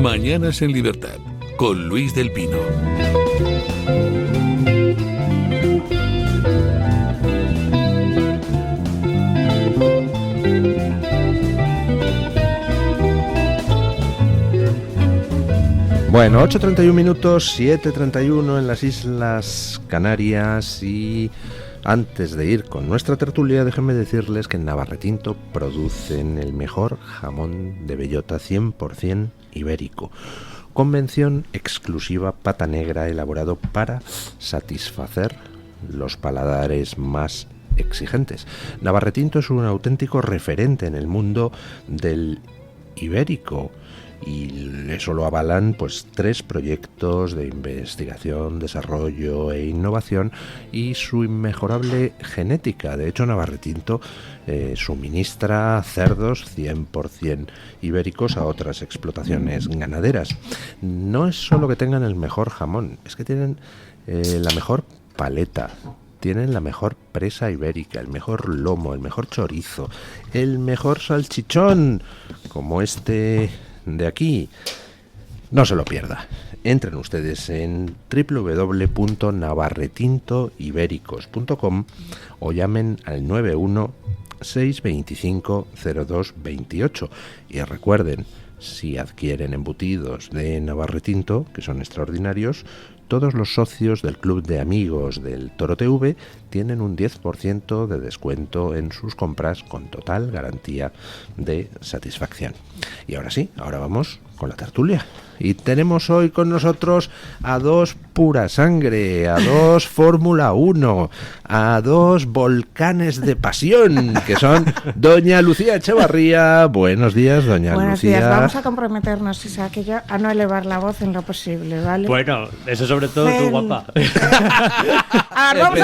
Mañanas en Libertad, con Luis del Pino. Bueno, 8:31 minutos, 7:31 en las Islas Canarias, y antes de ir con nuestra tertulia, déjenme decirles que en Navarretinto producen el mejor jamón de bellota 100% ibérico, convención exclusiva pata negra, elaborado para satisfacer los paladares más exigentes. Navarretinto es un auténtico referente en el mundo del ibérico, y eso lo avalan pues 3 proyectos de investigación, desarrollo e innovación y su inmejorable genética. De hecho, Navarretinto suministra cerdos 100% ibéricos a otras explotaciones ganaderas. No es solo que tengan el mejor jamón, es que tienen la mejor paleta, tienen la mejor presa ibérica, el mejor lomo, el mejor chorizo, el mejor salchichón, como este de aquí. No se lo pierda. Entren ustedes en www.navarretintoibéricos.com o llamen al 91 625 0228 y recuerden, si adquieren embutidos de Navarretinto, que son extraordinarios, todos los socios del Club de Amigos del Toro TV tienen un 10% de descuento en sus compras con total garantía de satisfacción. Y ahora sí, ahora vamos con la tertulia. Y tenemos hoy con nosotros a 2 pura sangre, a 2 Fórmula 1, a 2 volcanes de pasión, que son doña Lucía Echevarría. Buenos días, doña Lucía. Buenos días, vamos a comprometernos, Isaac, a no elevar la voz en lo posible, ¿vale? Bueno, eso sobre todo tú, guapa. A ver, vamos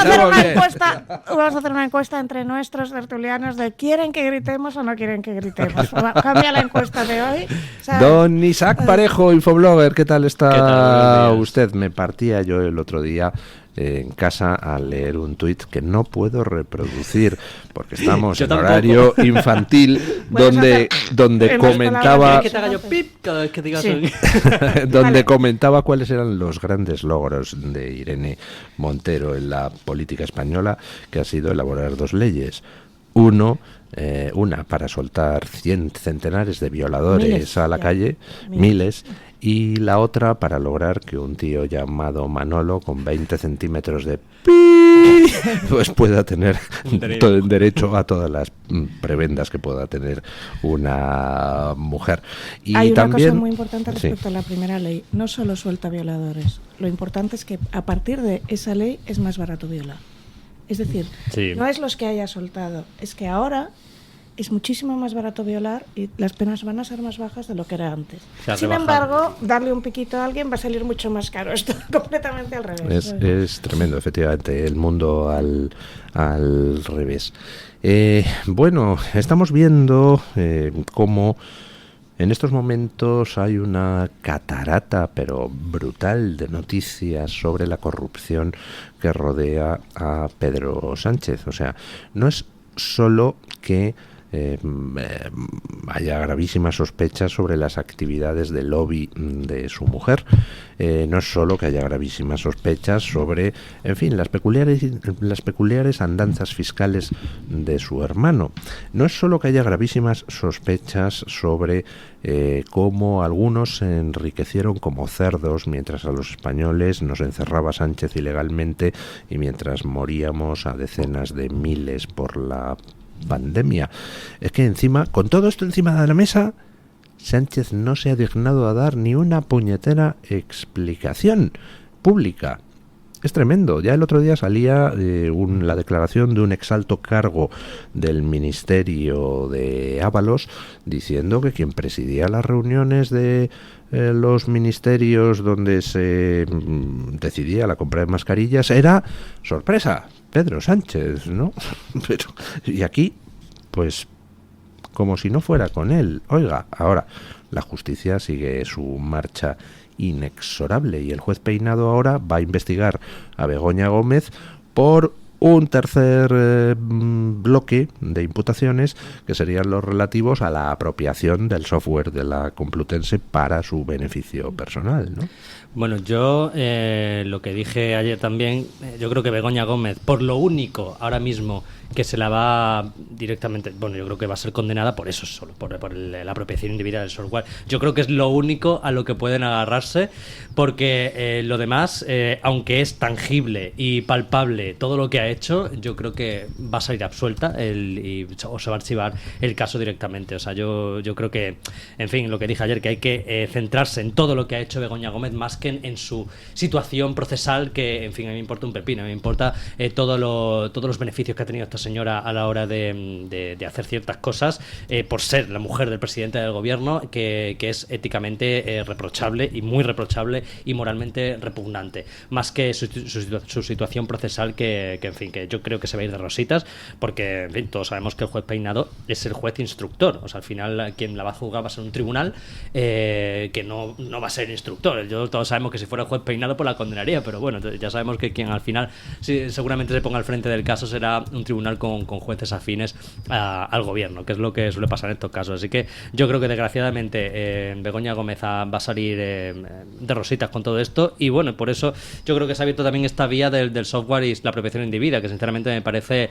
a hacer una encuesta entre nuestros tertulianos de ¿quieren que gritemos o no quieren que gritemos? Cambia la encuesta de hoy, ¿sabes? Don Isaac Parejo, infoblogger, ¿qué tal está? ¿Qué tal? Usted? Me partía yo el otro día en casa a leer un tuit que no puedo reproducir porque estamos en horario infantil, donde comentaba que te haga yo pip cada vez que digas donde comentaba cuáles eran los grandes logros de Irene Montero en la política española, que ha sido elaborar 2 leyes. Una para soltar centenares de violadores a la calle, miles, y la otra para lograr que un tío llamado Manolo con 20 centímetros de pi pues pueda tener derecho a todas las prebendas que pueda tener una mujer. Y hay una también, cosa muy importante respecto a la primera ley: no solo suelta violadores, lo importante es que a partir de esa ley es más barato violar. Es decir, no es los que haya soltado, es que ahora es muchísimo más barato violar y las penas van a ser más bajas de lo que era antes. Sin embargo, darle un piquito a alguien va a salir mucho más caro. Esto completamente al revés. Es tremendo, efectivamente, el mundo al revés. Bueno, estamos viendo cómo en estos momentos hay una catarata, pero brutal, de noticias sobre la corrupción que rodea a Pedro Sánchez. O sea, no es solo que haya gravísimas sospechas sobre las actividades de lobby de su mujer, no es solo que haya gravísimas sospechas sobre, en fin, las peculiares andanzas fiscales de su hermano, no es solo que haya gravísimas sospechas sobre cómo algunos se enriquecieron como cerdos mientras a los españoles nos encerraba Sánchez ilegalmente y mientras moríamos a decenas de miles por la pandemia. Es que encima, con todo esto encima de la mesa, Sánchez no se ha dignado a dar ni una puñetera explicación pública. Es tremendo. Ya el otro día salía la declaración de un exalto cargo del Ministerio de Ábalos diciendo que quien presidía las reuniones de los ministerios donde se decidía la compra de mascarillas era, sorpresa, Pedro Sánchez, ¿no? Pero, y aquí, pues, como si no fuera con él. Oiga, ahora la justicia sigue su marcha inexorable y el juez Peinado ahora va a investigar a Begoña Gómez por un tercer bloque de imputaciones que serían los relativos a la apropiación del software de la Complutense para su beneficio personal, ¿no? Bueno, yo lo que dije ayer también, yo creo que Begoña Gómez, por lo único ahora mismo que se la va directamente, bueno, yo creo que va a ser condenada por eso solo, por la apropiación indebida del software. Yo creo que es lo único a lo que pueden agarrarse, porque lo demás, aunque es tangible y palpable todo lo que ha hecho, yo creo que va a salir absuelta o se va a archivar el caso directamente. O sea, yo creo que, en fin, lo que dije ayer, que hay que centrarse en todo lo que ha hecho Begoña Gómez más que en su situación procesal, que, en fin, a mí me importa un pepino, a mí me importa todos los beneficios que ha tenido esta señora a la hora de hacer ciertas cosas por ser la mujer del presidente del gobierno, que es éticamente reprochable y muy reprochable y moralmente repugnante, más que su situación procesal, que en fin, que yo creo que se va a ir de rositas, porque, en fin, todos sabemos que el juez Peinado es el juez instructor. O sea, al final quien la va a juzgar va a ser un tribunal que no va a ser instructor. Todos sabemos que si fuera el juez Peinado pues la condenaría, pero bueno, ya sabemos que quien al final seguramente se ponga al frente del caso será un tribunal con jueces afines al gobierno, que es lo que suele pasar en estos casos. Así que yo creo que desgraciadamente Begoña Gómez va a salir de rositas con todo esto, y bueno, por eso yo creo que se ha abierto también esta vía del software y la apropiación indebida, que sinceramente me parece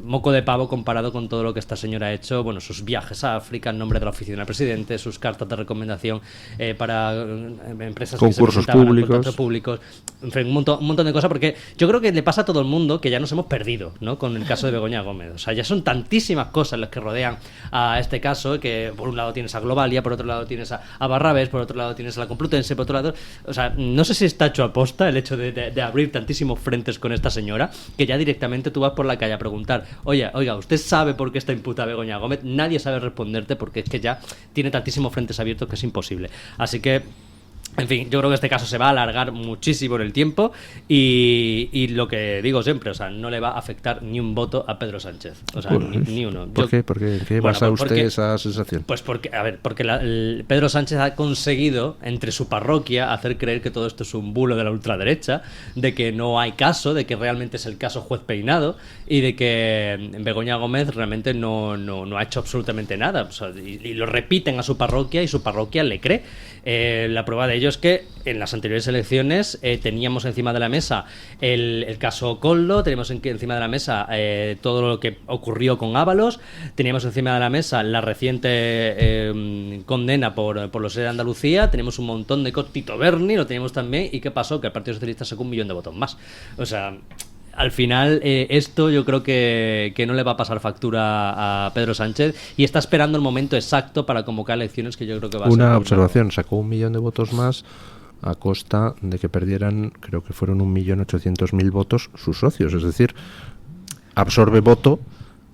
moco de pavo comparado con todo lo que esta señora ha hecho. Bueno, sus viajes a África en nombre de la oficina del presidente, sus cartas de recomendación para empresas, concursos que públicos, en fin, un montón de cosas, porque yo creo que le pasa a todo el mundo que ya nos hemos perdido, ¿no?, con el caso de Begoña Gómez. O sea, ya son tantísimas cosas las que rodean a este caso, que por un lado tienes a Globalia, por otro lado tienes a Barrabés, por otro lado tienes a la Complutense, por otro lado, o sea, no sé si está hecho a posta el hecho de abrir tantísimos frentes con esta señora, que ya directamente tú vas por la calle a preguntar, oiga, ¿usted sabe por qué está imputada Begoña Gómez? Nadie sabe responderte, porque es que ya tiene tantísimos frentes abiertos que es imposible. Así que, en fin, yo creo que este caso se va a alargar muchísimo en el tiempo, y lo que digo siempre, o sea, no le va a afectar ni un voto a Pedro Sánchez, o sea, ni uno. ¿Por qué? ¿En qué basa usted esa sensación? Pues porque Pedro Sánchez ha conseguido entre su parroquia hacer creer que todo esto es un bulo de la ultraderecha, de que no hay caso, de que realmente es el caso juez Peinado, y de que Begoña Gómez realmente no ha hecho absolutamente nada. O sea, y lo repiten a su parroquia, y su parroquia le cree. La prueba de ello es que en las anteriores elecciones teníamos encima de la mesa el caso Koldo, teníamos encima de la mesa todo lo que ocurrió con Ábalos, teníamos encima de la mesa la reciente condena por los de Andalucía, tenemos un montón de cosas, Tito Berni lo teníamos también, y ¿qué pasó? Que el Partido Socialista sacó 1 millón de votos más. O sea, al final esto yo creo que no le va a pasar factura a Pedro Sánchez, y está esperando el momento exacto para convocar elecciones, que yo creo que va a ser una observación. Sacó 1 millón de votos más a costa de que perdieran, creo que fueron 1.800.000 votos sus socios, es decir, absorbe voto,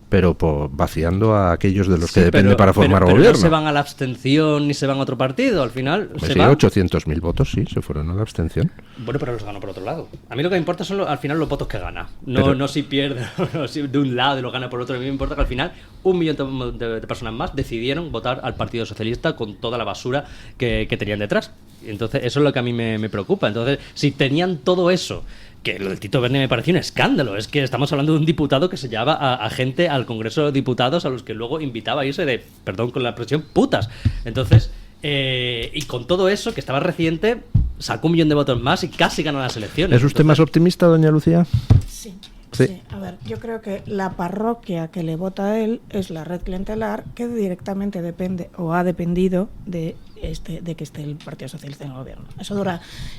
pero vaciando a aquellos de los que depende para formar gobierno. Pero no se van a la abstención ni se van a otro partido, al final pues sí, 800.000 votos, sí, se fueron a la abstención. Bueno, pero los ganó por otro lado. A mí lo que me importa son al final los votos que gana, no si pierde no si de un lado y lo gana por otro. A mí me importa que al final 1 millón de personas más decidieron votar al Partido Socialista con toda la basura que tenían detrás. Entonces eso es lo que a mí me preocupa. Entonces, si tenían todo eso, que lo del Tito Berni me pareció un escándalo. Es que estamos hablando de un diputado que se llevaba a gente al Congreso de Diputados, a los que luego invitaba a irse de, perdón con la expresión, putas. Entonces, y con todo eso, que estaba reciente, sacó 1 millón de votos más y casi ganó las elecciones. ¿Es usted más optimista, doña Lucía? Sí. Sí, a ver, yo creo que la parroquia que le vota a él es la red clientelar, que directamente depende o ha dependido de que esté el Partido Socialista en el gobierno. Eso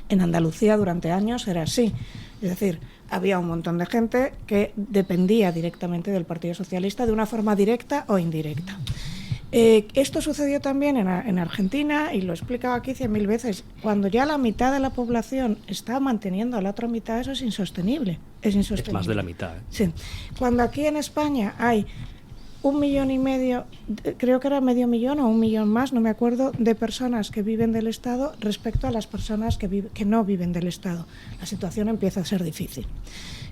en Andalucía durante años era así. Es decir, había un montón de gente que dependía directamente del Partido Socialista de una forma directa o indirecta. Esto sucedió también en Argentina, y lo he explicado aquí 100.000 veces. Cuando ya la mitad de la población está manteniendo a la otra mitad, eso es insostenible. Es más de la mitad. Sí. Cuando aquí en España hay 1,5 millones, creo que era medio millón o 1 millón más, no me acuerdo, de personas que viven del Estado respecto a las personas que no viven del Estado, la situación empieza a ser difícil.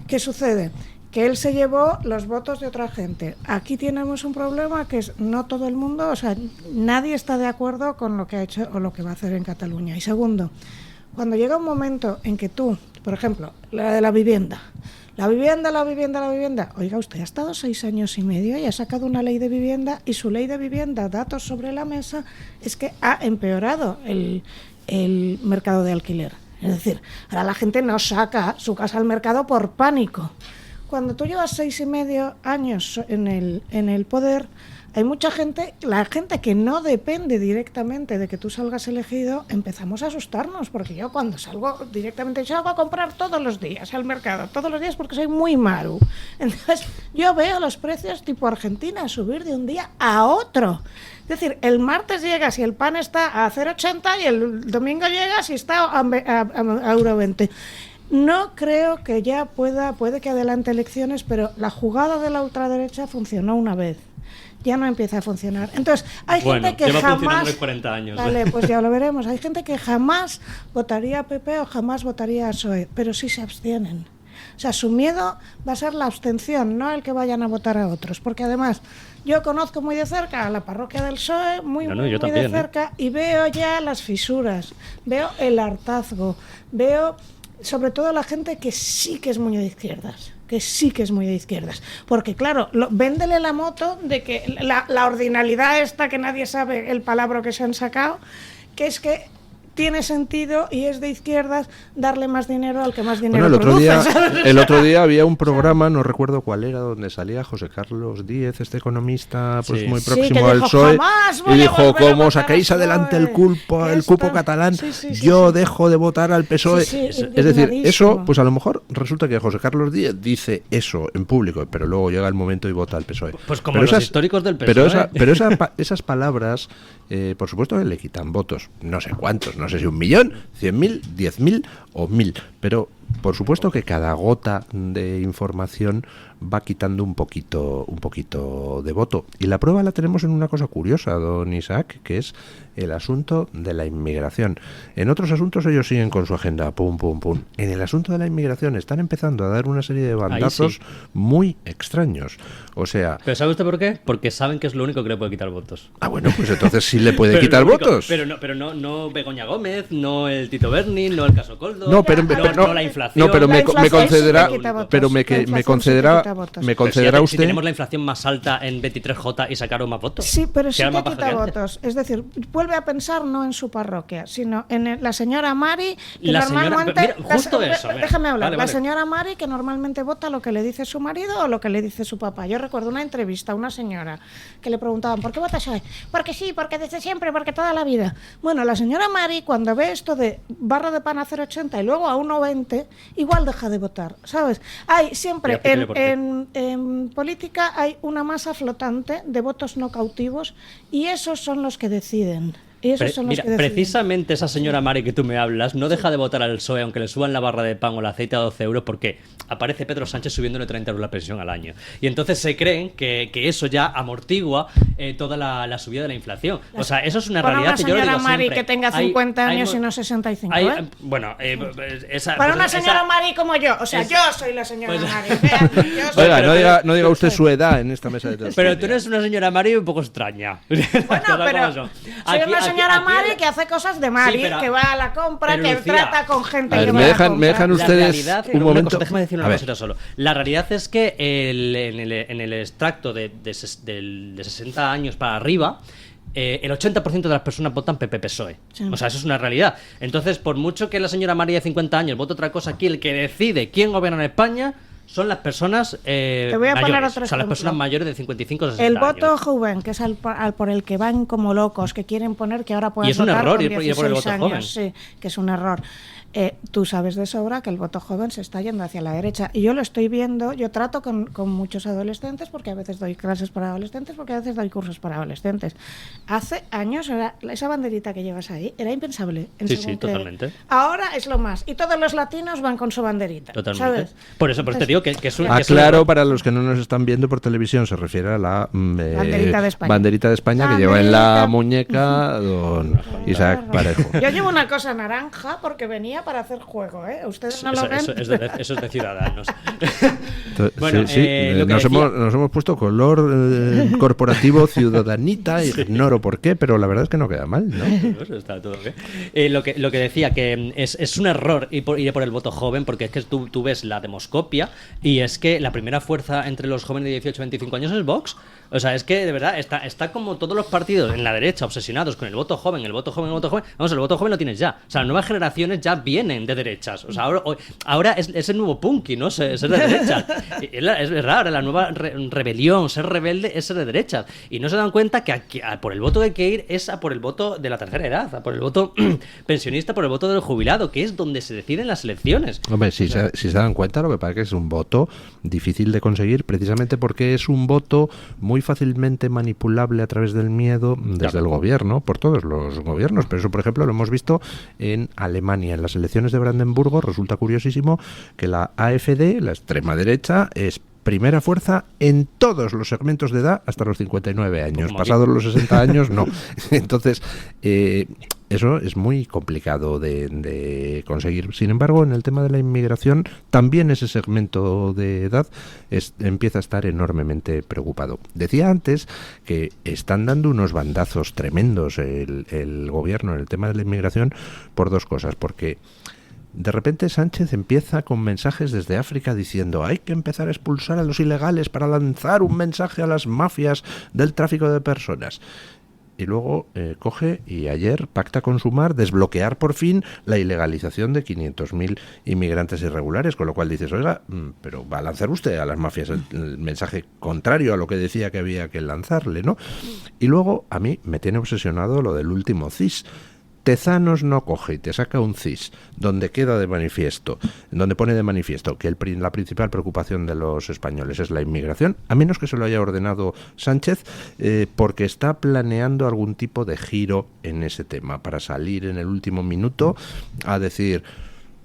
¿Qué sucede? Que él se llevó los votos de otra gente. Aquí tenemos un problema, que es no todo el mundo, o sea, nadie está de acuerdo con lo que ha hecho o lo que va a hacer en Cataluña. Y segundo, cuando llega un momento en que tú, por ejemplo, la de la vivienda, La vivienda. Oiga, usted ha estado 6 años y medio y ha sacado una ley de vivienda, y su ley de vivienda, datos sobre la mesa, es que ha empeorado el mercado de alquiler. Es decir, ahora la gente no saca su casa al mercado por pánico. Cuando tú llevas 6 y medio años en el poder, hay mucha gente, la gente que no depende directamente de que tú salgas elegido, empezamos a asustarnos, porque yo cuando salgo directamente, salgo a comprar todos los días al mercado, todos los días, porque soy muy maru. Entonces yo veo los precios tipo Argentina subir de un día a otro. Es decir, el martes llegas y el pan está a 0,80 y el domingo llegas y está a €1,20. No creo que ya puede que adelante elecciones, pero la jugada de la ultraderecha funcionó una vez. Ya no empieza a funcionar. Entonces, hay gente que jamás... 40 años. Vale, pues ya lo veremos. Hay gente que jamás votaría a PP o jamás votaría a PSOE, pero sí se abstienen. O sea, su miedo va a ser la abstención, no el que vayan a votar a otros. Porque además, yo conozco muy de cerca a la parroquia del PSOE, muy de cerca, y veo ya las fisuras, veo el hartazgo, veo sobre todo la gente que sí que es muy de izquierdas. Porque claro, véndele la moto de que la ordinalidad esta que nadie sabe el palabra que se han sacado, que es que tiene sentido y es de izquierdas darle más dinero al que más dinero produce. El otro día había un programa, no recuerdo cuál era, donde salía José Carlos Díez, este economista pues muy próximo al PSOE, y dijo, como sacáis adelante el cupo catalán, yo dejo de votar al PSOE. Es decir, eso, pues a lo mejor resulta que José Carlos Díez dice eso en público, pero luego llega el momento y vota al PSOE. Pues como los históricos del PSOE. Pero esas palabras, por supuesto que le quitan votos, no sé cuántos, no sé si 1.000.000, 100.000, 10.000 o 1.000, pero por supuesto que cada gota de información va quitando un poquito de voto. Y la prueba la tenemos en una cosa curiosa, don Isaac, que es el asunto de la inmigración. En otros asuntos ellos siguen con su agenda, pum, pum, pum. En el asunto de la inmigración están empezando a dar una serie de bandazos muy extraños. O sea... ¿Pero sabe usted por qué? Porque saben que es lo único que le puede quitar votos. Ah, bueno, pues entonces sí le puede quitar votos. Pero no Begoña Gómez, no el Tito Berni, no el caso Coldo, no la inflación. No, pero me concederá usted... Si tenemos la inflación más alta en 23J y sacaron más votos. Sí, pero sí que quita votos. Es decir, vuelve a pensar no en su parroquia, sino en la señora Mari, que normalmente... Déjame hablar. Vale. La señora Mari, que normalmente vota lo que le dice su marido o lo que le dice su papá. Yo recuerdo una entrevista a una señora que le preguntaban, ¿por qué votas hoy? Porque sí, porque desde siempre, porque toda la vida. Bueno, la señora Mari, cuando ve esto de barra de pan a 0,80 y luego a 1,20, igual deja de votar, ¿sabes? Hay siempre, en política hay una masa flotante de votos no cautivos y esos son los que deciden. Precisamente esa señora Mari que tú me hablas no deja de votar al PSOE aunque le suban la barra de pan o el aceite a 12 euros porque aparece Pedro Sánchez subiéndole 30 euros la pensión al año. Y entonces se creen que eso ya amortigua toda la subida de la inflación. O sea, eso es una realidad que yo lo digo siempre. Para una señora Mari que tenga 50 años y no 65, para una señora Mari como yo. O sea, yo soy la señora Mari. Oiga, no diga usted su edad en esta mesa de televisión. Pero tú eres una señora Mari un poco extraña. Bueno, pero soy una señora Mari que hace cosas de Mari, que va a la compra, que Lucía, trata con gente. A ver, me dejan ustedes un momento. Déjame decir una cosa solo. La realidad es que en el extracto de 60 años para arriba, el 80% de las personas votan PP-PSOE. Sí. O sea, eso es una realidad. Entonces, por mucho que la señora María de 50 años vote otra cosa, aquí el que decide quién gobierna en España son las personas mayores, o sea, las personas mayores de 55 o 60 años. El voto joven, que es por el que van como locos, que quieren poner que ahora puedes votar con 16 ir por el voto años. Joven. Sí, que es un error. Tú sabes de sobra que el voto joven se está yendo hacia la derecha. Y yo lo estoy viendo, yo trato con muchos adolescentes, porque a veces doy clases para adolescentes, porque a veces doy cursos para adolescentes. Hace años, esa banderita que llevas ahí, era impensable. Sí, totalmente. Ahora es lo más. Y todos los latinos van con su banderita. Totalmente. ¿Sabes? Por eso te digo que es un... Claro, para los que no nos están viendo por televisión, se refiere a la banderita de España que lleva en la muñeca don Isaac Parejo. Yo llevo una cosa naranja porque venía para hacer juego, ¿eh? Ustedes no eso, lo ven. Eso es de Ciudadanos. Bueno, nos hemos puesto color corporativo ciudadanita, ignoro por qué, pero la verdad es que no queda mal, ¿no? Eso está todo bien. Lo que decía, que es un error ir por el voto joven, porque es que tú ves la demoscopia y es que la primera fuerza entre los jóvenes de 18 a 25 años es Vox. O sea, es que de verdad está como todos los partidos en la derecha obsesionados con el voto joven, el voto joven, el voto joven. Vamos, el voto joven lo tienes ya. O sea, las nuevas generaciones ya vienen de derechas. O sea, ahora es el nuevo punky, ¿no? Ser de derecha. Es raro, la nueva rebelión, ser rebelde es ser de derechas. Y no se dan cuenta que por el voto que hay que ir es a por el voto de la tercera edad, a por el voto pensionista, por el voto del jubilado, que es donde se deciden las elecciones. Hombre, si se dan cuenta, lo que pasa es que es un voto difícil de conseguir, precisamente porque es un voto muy fácilmente manipulable a través del miedo desde el gobierno, por todos los gobiernos. Pero eso, por ejemplo, lo hemos visto en Alemania. En las elecciones de Brandenburgo resulta curiosísimo que la AfD, la extrema derecha, es primera fuerza en todos los segmentos de edad hasta los 59 años. Pasados los 60 años, no. Entonces, eso es muy complicado de conseguir. Sin embargo, en el tema de la inmigración, también ese segmento de edad empieza a estar enormemente preocupado. Decía antes que están dando unos bandazos tremendos el gobierno en el tema de la inmigración por dos cosas. Porque de repente Sánchez empieza con mensajes desde África diciendo hay que empezar a expulsar a los ilegales para lanzar un mensaje a las mafias del tráfico de personas. Y luego coge y ayer pacta con Sumar desbloquear por fin la ilegalización de 500.000 inmigrantes irregulares, con lo cual dices, oiga, pero va a lanzar usted a las mafias el mensaje contrario a lo que decía que había que lanzarle, ¿no? Y luego a mí me tiene obsesionado lo del último CIS. Tezanos no coge y te saca un CIS donde queda de manifiesto, donde pone de manifiesto que la principal preocupación de los españoles es la inmigración, a menos que se lo haya ordenado Sánchez, porque está planeando algún tipo de giro en ese tema para salir en el último minuto a decir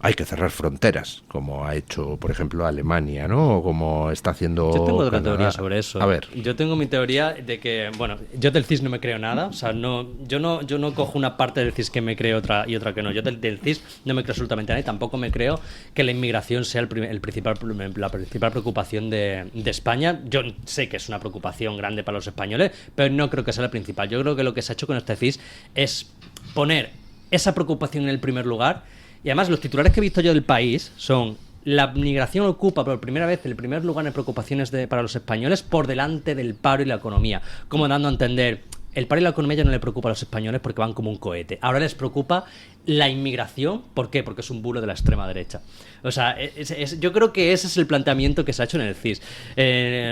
hay que cerrar fronteras, como ha hecho, por ejemplo, Alemania, ¿no? O como está haciendo Yo tengo otra Canadá. teoría sobre eso. A ver. Yo tengo mi teoría de que, bueno, yo del CIS no me creo nada. O sea, yo no cojo una parte del CIS que me creo y otra que no. Yo del CIS no me creo absolutamente nada y tampoco me creo que la inmigración sea la principal preocupación de España. Yo sé que es una preocupación grande para los españoles, pero no creo que sea la principal. Yo creo que lo que se ha hecho con este CIS es poner esa preocupación en el primer lugar. Y además los titulares que he visto yo del País son: la migración ocupa por primera vez el primer lugar en preocupaciones para los españoles por delante del paro y la economía. Como dando a entender, el paro y la economía ya no le preocupa a los españoles porque van como un cohete. Ahora les preocupa la inmigración. ¿Por qué? Porque es un bulo de la extrema derecha. O sea, yo creo que ese es el planteamiento que se ha hecho en el CIS.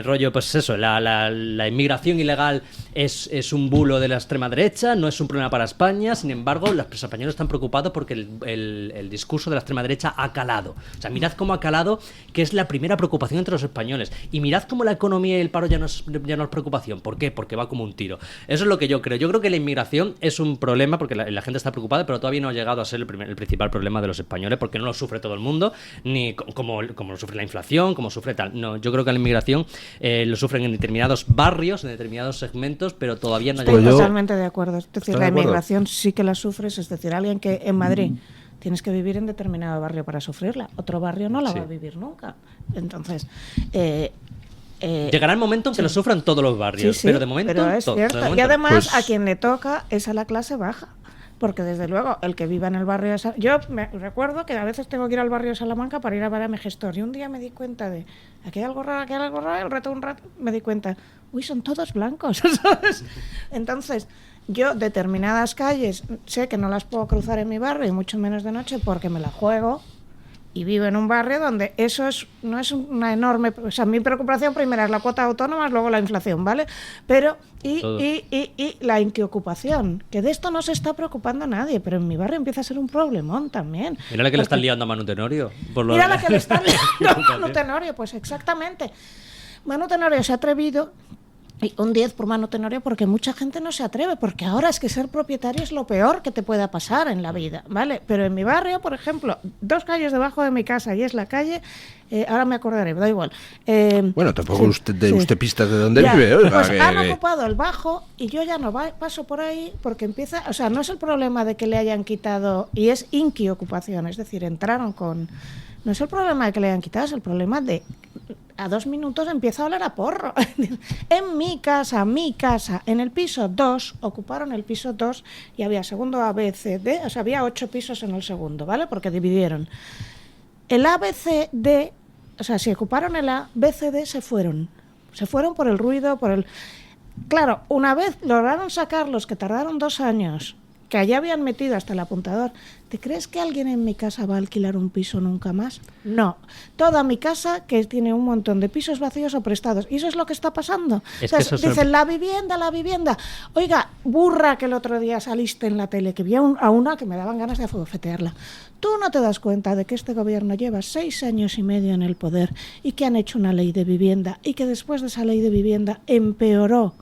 Rollo, pues eso, la inmigración ilegal es un bulo de la extrema derecha, no es un problema para España. Sin embargo, los españoles están preocupados porque el discurso de la extrema derecha ha calado. O sea, mirad cómo ha calado, que es la primera preocupación entre los españoles. Y mirad cómo la economía y el paro ya no es preocupación. ¿Por qué? Porque va como un tiro. Eso es lo que yo creo. Yo creo que la inmigración es un problema porque la gente está preocupada, pero todavía no ha llegado a ser el principal problema de los españoles, porque no lo sufre todo el mundo, ni como lo sufre la inflación, como sufre tal. No, yo creo que la inmigración lo sufren en determinados barrios, en determinados segmentos, pero todavía no ha llegado. Estoy totalmente de acuerdo. Es decir, la inmigración sí que la sufres, es decir, alguien que en Madrid tienes que vivir en determinado barrio para sufrirla, otro barrio no la va a vivir nunca. Entonces, llegará el momento en que lo sufran todos los barrios, pero de momento pero es cierto. De momento. Y además a quien le toca es a la clase baja. Porque desde luego el que viva en el barrio de yo me recuerdo que a veces tengo que ir al barrio de Salamanca para ir a ver a mi gestor, y un día me di cuenta de aquí hay algo raro, un rato me di cuenta, uy, son todos blancos, ¿sabes? Entonces yo determinadas calles sé que no las puedo cruzar en mi barrio y mucho menos de noche porque me la juego. Y vivo en un barrio donde eso no es una enorme... O sea, mi preocupación primera es la cuota autónoma, luego la inflación, ¿vale? Pero, y la inquiocupación, que de esto no se está preocupando nadie, pero en mi barrio empieza a ser un problemón también. Mira la que le están liando a Manu Tenorio. Mira la que le están liando a Manu Tenorio, pues exactamente. Manu Tenorio se ha atrevido Y un 10 por mano tenorio porque mucha gente no se atreve, porque ahora es que ser propietario es lo peor que te pueda pasar en la vida, ¿vale? Pero en mi barrio, por ejemplo, 2 calles debajo de mi casa y es la calle, ahora me acordaré, da igual. Bueno, tampoco sí, usted pistas de dónde ya, vive. Oiga, pues han ocupado el bajo y yo ya no paso por ahí porque empieza, o sea, no es el problema de que le hayan quitado, y es inquiocupación, es decir, entraron con... No es el problema de que le hayan quitado, es el problema de... A 2 minutos empieza a oler a porro. En mi casa, en el piso 2, ocuparon el piso 2 y había segundo A, B, C, D, o sea, había 8 pisos en el segundo, ¿vale? Porque dividieron. El A, B, C, D, o sea, si ocuparon el A, B, C, D, se fueron. Se fueron por el ruido, por el... Claro, una vez lograron sacarlos, que tardaron 2 años, que allá habían metido hasta el apuntador. ¿Te crees que alguien en mi casa va a alquilar un piso nunca más? No. Toda mi casa, que tiene un montón de pisos vacíos o prestados. Y eso es lo que está pasando. Entonces, dicen, la vivienda. Oiga, burra, que el otro día saliste en la tele, que vi a una que me daban ganas de abofetearla. Tú no te das cuenta de que este gobierno lleva 6 años y medio en el poder y que han hecho una ley de vivienda y que después de esa ley de vivienda empeoró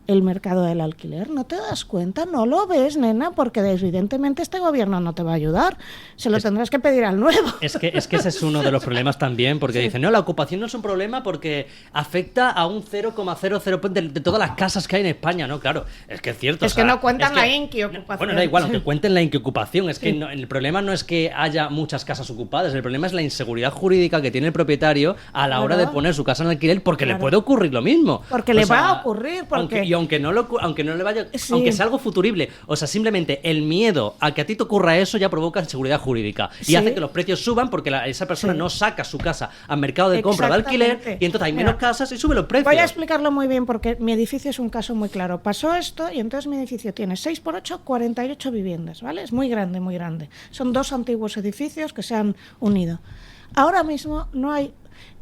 el mercado del alquiler. ¿No te das cuenta? ¿No lo ves, nena? Porque evidentemente este gobierno no te va a ayudar. Se lo tendrás que pedir al nuevo. Es que ese es uno de los problemas también, porque dicen, no, la ocupación no es un problema porque afecta a un 0,00 de todas las casas que hay en España. No, claro, es que es cierto. Es que no cuentan la inquiocupación. Bueno, da igual, aunque cuenten la inquiocupación. Es que el problema no es que haya muchas casas ocupadas, el problema es la inseguridad jurídica que tiene el propietario a la hora de poner su casa en alquiler, porque le puede ocurrir lo mismo. Porque le va a ocurrir, porque... Aunque no le vaya, aunque sea algo futurible, o sea, simplemente el miedo a que a ti te ocurra eso ya provoca inseguridad jurídica y hace que los precios suban porque esa persona no saca su casa al mercado de compra de alquiler y entonces hay menos casas y suben los precios. Voy a explicarlo muy bien porque mi edificio es un caso muy claro. Pasó esto y entonces mi edificio tiene 6x8, 48 viviendas, ¿vale? Es muy grande, muy grande. Son 2 antiguos edificios que se han unido. Ahora mismo no hay...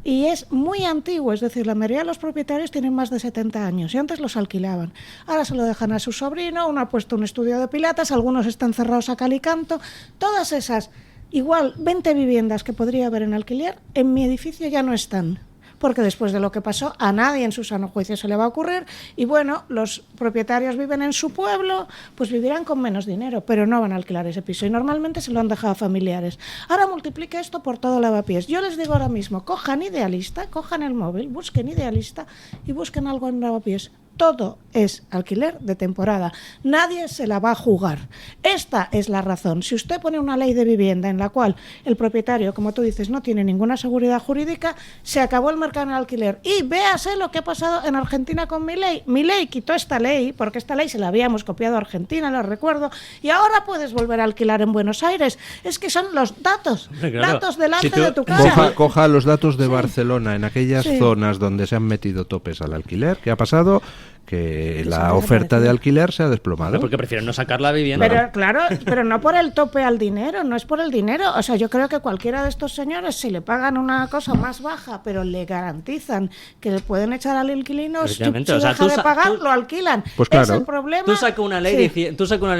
Y es muy antiguo, es decir, la mayoría de los propietarios tienen más de 70 años y antes los alquilaban. Ahora se lo dejan a su sobrino, uno ha puesto un estudio de pilates, algunos están cerrados a cal y canto. Todas esas, igual 20 viviendas que podría haber en alquiler, en mi edificio ya no están. Porque después de lo que pasó, a nadie en su sano juicio se le va a ocurrir. Y bueno, los propietarios viven en su pueblo, pues vivirán con menos dinero, pero no van a alquilar ese piso. Y normalmente se lo han dejado a familiares. Ahora multiplique esto por todo Lavapiés. Yo les digo ahora mismo, cojan Idealista, cojan el móvil, busquen Idealista y busquen algo en Lavapiés. Todo es alquiler de temporada. Nadie se la va a jugar. Esta es la razón. Si usted pone una ley de vivienda en la cual el propietario, como tú dices, no tiene ninguna seguridad jurídica, se acabó el mercado en alquiler. Y véase lo que ha pasado en Argentina con Milei. Milei quitó esta ley, porque esta ley se la habíamos copiado a Argentina, lo recuerdo, y ahora puedes volver a alquilar en Buenos Aires. Es que son los datos, datos delante de tu casa. Coja los datos de Barcelona, en aquellas zonas donde se han metido topes al alquiler. ¿Qué ha pasado? Que la oferta de alquiler se ha desplomado. Porque prefieren no sacar la vivienda. Pero claro, pero no por el tope al dinero, no es por el dinero. O sea, yo creo que cualquiera de estos señores, si le pagan una cosa más baja, pero le garantizan que le pueden echar al inquilino, si deja de pagar, lo alquilan. Pues claro. Es el problema. Tú sacas una ley,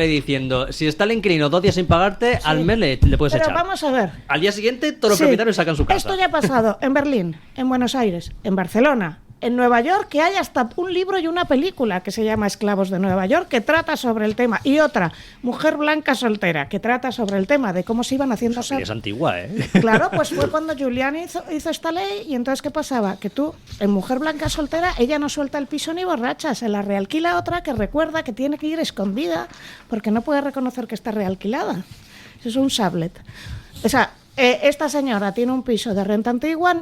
diciendo, si está el inquilino 2 días sin pagarte, al mes le puedes echar. Pero vamos a ver. Al día siguiente, todos los propietarios sacan su casa. Esto ya ha pasado en Berlín, en Buenos Aires, en Barcelona, en Nueva York, que hay hasta un libro y una película que se llama Esclavos de Nueva York, que trata sobre el tema, y otra, Mujer Blanca Soltera, que trata sobre el tema de cómo se iban haciendo... Es antigua, ¿eh? Claro, pues fue cuando Giuliani hizo esta ley, y entonces, ¿qué pasaba? Que tú, en Mujer Blanca Soltera, ella no suelta el piso ni borracha, se la realquila otra que recuerda que tiene que ir escondida, porque no puede reconocer que está realquilada. Eso es un sablet. O sea... esta señora tiene un piso de renta antigua,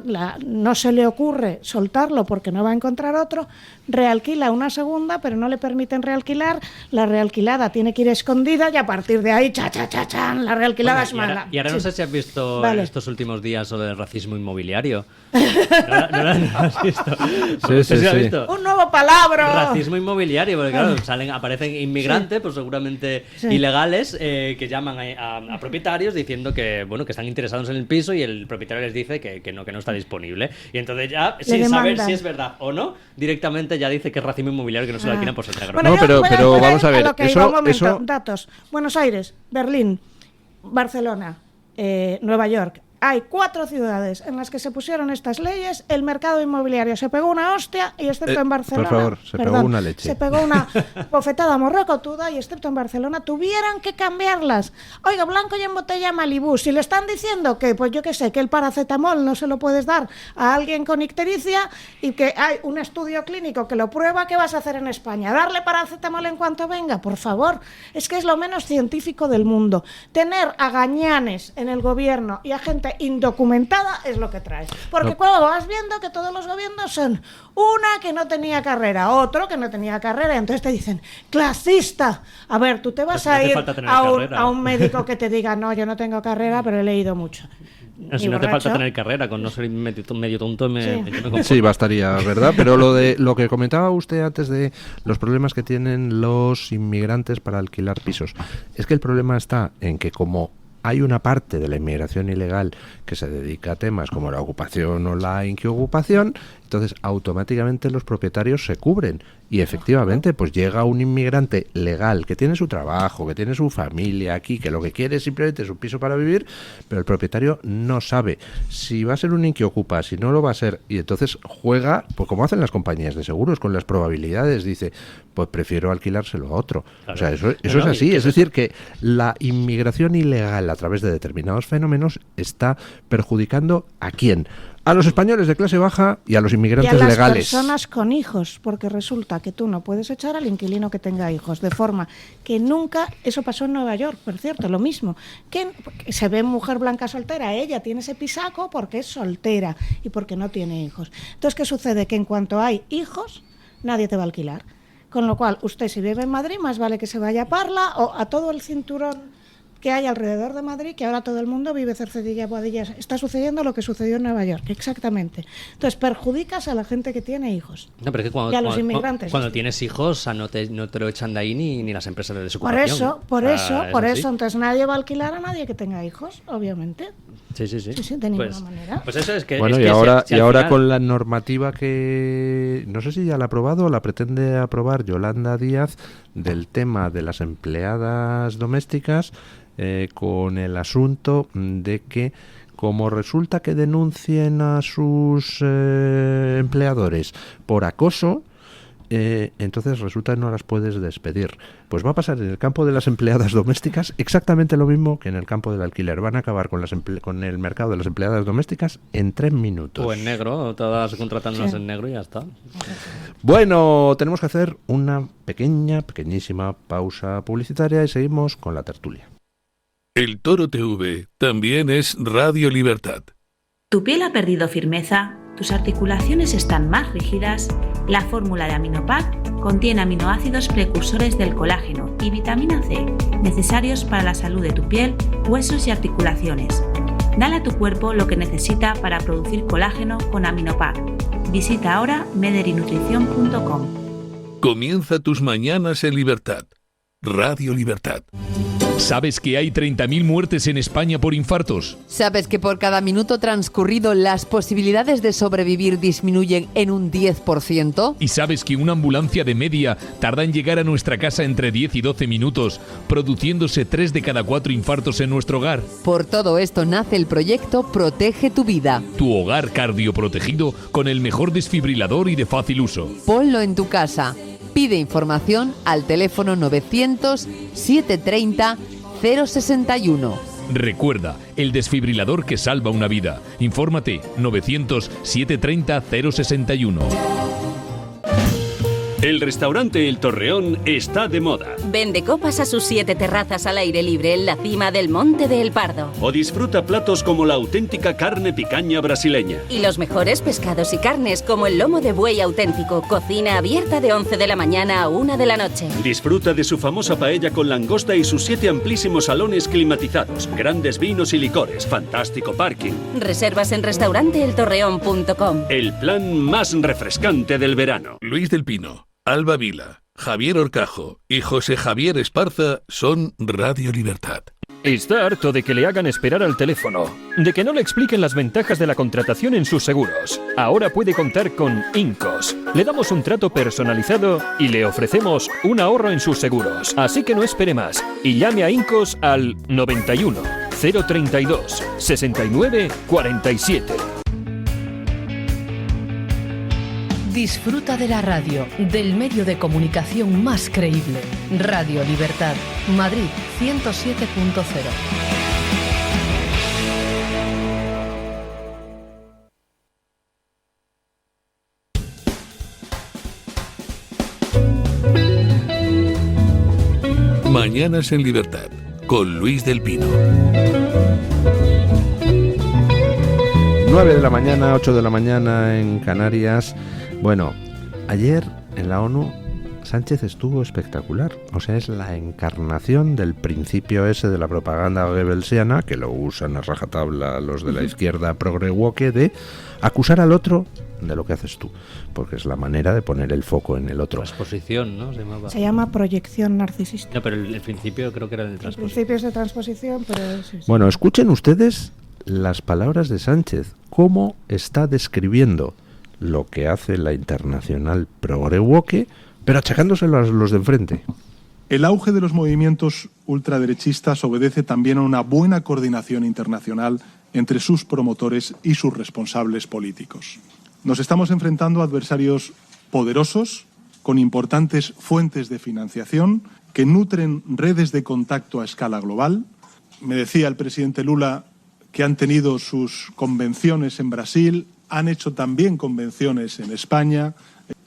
no se le ocurre soltarlo porque no va a encontrar otro, realquila una segunda, pero no le permiten realquilar, la realquilada tiene que ir escondida y a partir de ahí, chan, la realquilada es mala. Y ahora no sé si has visto estos últimos días sobre el racismo inmobiliario. ¿No lo has visto? Sí. Un nuevo palabra. Racismo inmobiliario, porque claro, aparecen inmigrantes, pues seguramente ilegales, que llaman a propietarios diciendo que, bueno, que están interesados en el piso y el propietario les dice que no está disponible. Y entonces ya, sin saber si es verdad o no, directamente ya dice que es racismo inmobiliario, que no se lo alquilan por ser negro. Bueno, no, pero vamos a ver. Datos. Buenos Aires, Berlín, Barcelona, Nueva York. hay 4 ciudades en las que se pusieron estas leyes, el mercado inmobiliario se pegó una hostia y excepto en Barcelona... Por favor, pegó una leche. Se pegó una bofetada morrocotuda y excepto en Barcelona tuvieran que cambiarlas. Oiga, blanco y en botella Malibú, si le están diciendo que, pues yo qué sé, que el paracetamol no se lo puedes dar a alguien con ictericia y que hay un estudio clínico que lo prueba, ¿qué vas a hacer en España? ¿Darle paracetamol en cuanto venga? Por favor, es que es lo menos científico del mundo. Tener a gañanes en el gobierno y a gente indocumentada es lo que trae. Porque cuando vas viendo que todos los gobiernos son una que no tenía carrera, otro que no tenía carrera, y entonces te dicen, clasista. A ver, tú te vas a ir a un médico que te diga, no, yo no tengo carrera, pero he leído mucho. No, si no te falta tener carrera, con no ser medio tonto me sí, bastaría, ¿verdad? Pero lo que comentaba usted antes de los problemas que tienen los inmigrantes para alquilar pisos, es que el problema está en que como hay una parte de la inmigración ilegal que se dedica a temas como la ocupación o la inquiocupación, entonces automáticamente los propietarios se cubren y efectivamente pues llega un inmigrante legal que tiene su trabajo, que tiene su familia aquí, que lo que quiere es simplemente su piso para vivir, pero el propietario no sabe si va a ser un inquiocupa, si no lo va a ser, y entonces juega, pues como hacen las compañías de seguros, con las probabilidades, dice, pues prefiero alquilárselo a otro. Claro. O sea, eso es así, es decir, que la inmigración ilegal a través de determinados fenómenos está perjudicando ¿a quién? A los españoles de clase baja y a los inmigrantes legales. Y a las personas con hijos, porque resulta que tú no puedes echar al inquilino que tenga hijos, de forma que nunca, eso pasó en Nueva York, por cierto, lo mismo, que se ve mujer blanca soltera, ella tiene ese pisaco porque es soltera y porque no tiene hijos. Entonces, ¿qué sucede? Que en cuanto hay hijos, nadie te va a alquilar. Con lo cual, usted si vive en Madrid, más vale que se vaya a Parla o a todo el cinturón que hay alrededor de Madrid, que ahora todo el mundo vive Cercedilla, Boadilla. Está sucediendo lo que sucedió en Nueva York, exactamente. Entonces, perjudicas a la gente que tiene hijos. No, pero es que cuando, y a los inmigrantes. Cuando tienes hijos, no te lo echan de ahí ni las empresas de desocupación. Por eso. Entonces, nadie va a alquilar a nadie que tenga hijos, obviamente. Sí, de ninguna manera. Pues eso es que... Bueno, es y que ahora, si al ahora final... con la normativa que... No sé si ya la ha aprobado o la pretende aprobar Yolanda Díaz del tema de las empleadas domésticas, con el asunto de que como resulta que denuncien a sus empleadores por acoso, entonces resulta que no las puedes despedir. Pues va a pasar en el campo de las empleadas domésticas exactamente lo mismo que en el campo del alquiler. Van a acabar con el mercado de las empleadas domésticas en 3 minutos. O en negro, todas contratándolas en negro y ya está. Bueno, tenemos que hacer una pequeñísima pausa publicitaria y seguimos con la tertulia. El Toro TV también es Radio Libertad. ¿Tu piel ha perdido firmeza? ¿Tus articulaciones están más rígidas? La fórmula de Aminopac contiene aminoácidos precursores del colágeno y vitamina C, necesarios para la salud de tu piel, huesos y articulaciones. Dale a tu cuerpo lo que necesita para producir colágeno con Aminopac. Visita ahora mederinutrición.com. Comienza tus mañanas en libertad. Radio Libertad. ¿Sabes que hay 30.000 muertes en España por infartos? ¿Sabes que por cada minuto transcurrido las posibilidades de sobrevivir disminuyen en un 10%? ¿Y sabes que una ambulancia de media tarda en llegar a nuestra casa entre 10 y 12 minutos, produciéndose 3 de cada 4 infartos en nuestro hogar? Por todo esto nace el proyecto Protege tu Vida. Tu hogar cardioprotegido con el mejor desfibrilador y de fácil uso. Ponlo en tu casa. Pide información al teléfono 900-730-061. Recuerda, el desfibrilador que salva una vida. Infórmate 900-730-061. El restaurante El Torreón está de moda. Vende copas a sus 7 terrazas al aire libre en la cima del Monte de El Pardo. O disfruta platos como la auténtica carne picaña brasileña. Y los mejores pescados y carnes como el lomo de buey auténtico. Cocina abierta de 11 de la mañana a 1 de la noche. Disfruta de su famosa paella con langosta y sus 7 amplísimos salones climatizados. Grandes vinos y licores. Fantástico parking. Reservas en restauranteeltorreón.com. El plan más refrescante del verano. Luis del Pino, Alba Vila, Javier Horcajo y José Javier Esparza son Radio Libertad. Está harto de que le hagan esperar al teléfono, de que no le expliquen las ventajas de la contratación en sus seguros. Ahora puede contar con Incos. Le damos un trato personalizado y le ofrecemos un ahorro en sus seguros. Así que no espere más y llame a Incos al 91 032 69 47. Disfruta de la radio, del medio de comunicación más creíble. Radio Libertad, Madrid 107.0. Mañanas en Libertad, con Luis del Pino. 9 de la mañana, 8 de la mañana en Canarias. Bueno, ayer en la ONU Sánchez estuvo espectacular. O sea, es la encarnación del principio ese de la propaganda goebbelsiana, que lo usan a rajatabla los de la izquierda progre-woke, de acusar al otro de lo que haces tú, porque es la manera de poner el foco en el otro. Transposición, ¿no? Se llama proyección narcisista. No, pero el principio creo que era de transposición. El principio es de transposición, pero sí. Bueno, escuchen ustedes las palabras de Sánchez, cómo está describiendo lo que hace la internacional progre-woke, pero achacándoselo a los de enfrente. El auge de los movimientos ultraderechistas obedece también a una buena coordinación internacional entre sus promotores y sus responsables políticos. Nos estamos enfrentando a adversarios poderosos, con importantes fuentes de financiación, que nutren redes de contacto a escala global. Me decía el presidente Lula que han tenido sus convenciones en Brasil, han hecho también convenciones en España.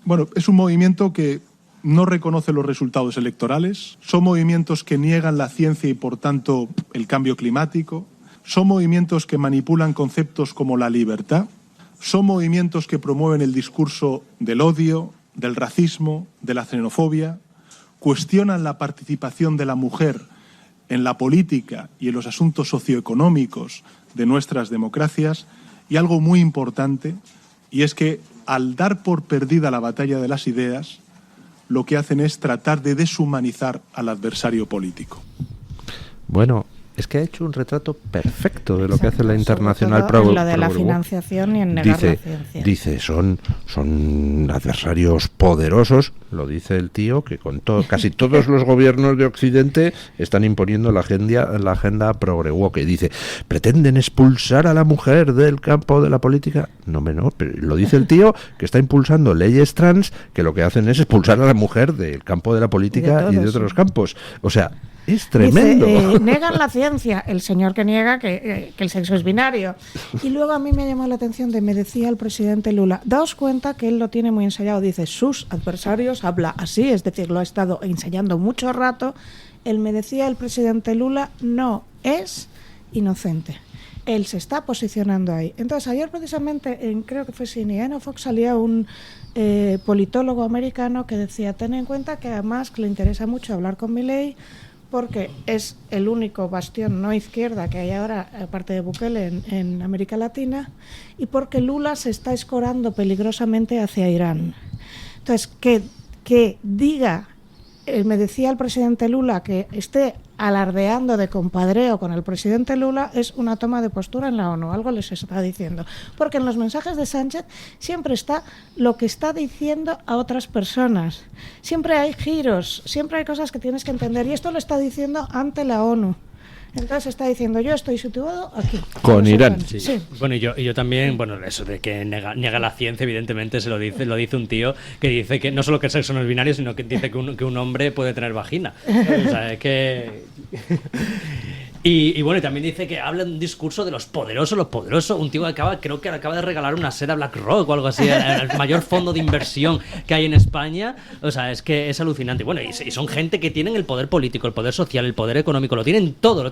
Bueno, es un movimiento que no reconoce los resultados electorales, son movimientos que niegan la ciencia y, por tanto, el cambio climático, son movimientos que manipulan conceptos como la libertad, son movimientos que promueven el discurso del odio, del racismo, de la xenofobia, cuestionan la participación de la mujer en la política y en los asuntos socioeconómicos de nuestras democracias, y algo muy importante, y es que al dar por perdida la batalla de las ideas, lo que hacen es tratar de deshumanizar al adversario político. Bueno, es que ha hecho un retrato perfecto de lo que hace la internacional progre. En lo de la financiación y en negar la ciencia. Dice, son adversarios poderosos, lo dice el tío, que con casi todos los gobiernos de Occidente están imponiendo la agenda progre-woke. Dice, pretenden expulsar a la mujer del campo de la política. No, pero lo dice el tío que está impulsando leyes trans que lo que hacen es expulsar a la mujer del campo de la política y de otros campos. O sea, es tremendo. Dice, negan la ciencia, el señor que niega que el sexo es binario. Y luego a mí me llamó la atención me decía el presidente Lula, daos cuenta que él lo tiene muy ensayado, dice, sus adversarios, habla así, es decir, lo ha estado ensayando mucho rato. Él me decía, el presidente Lula no es inocente. Él se está posicionando ahí. Entonces, ayer precisamente, creo que fue CNN o Fox, salía un politólogo americano que decía, ten en cuenta que además que le interesa mucho hablar con Milei, porque es el único bastión no izquierda que hay ahora, aparte de Bukele, en América Latina, y porque Lula se está escorando peligrosamente hacia Irán. Entonces, que diga, me decía el presidente Lula, que esté alardeando de compadreo con el presidente Lula es una toma de postura en la ONU, algo les está diciendo, porque en los mensajes de Sánchez siempre está lo que está diciendo a otras personas, siempre hay giros, siempre hay cosas que tienes que entender, y esto lo está diciendo ante la ONU. Entonces está diciendo, yo estoy situado aquí. Con Irán. Sí. Sí. Bueno, y yo también, bueno, eso de que niega la ciencia, evidentemente lo dice un tío que dice que no solo que el sexo no es binario, sino que dice que un hombre puede tener vagina. O sea, es que... Y bueno, y también dice que habla de un discurso de los poderosos, un tío que creo que acaba de regalar una seda a BlackRock o algo así, el mayor fondo de inversión que hay en España. O sea, es que es alucinante. Bueno, y son gente que tienen el poder político, el poder social, el poder económico, lo tienen todo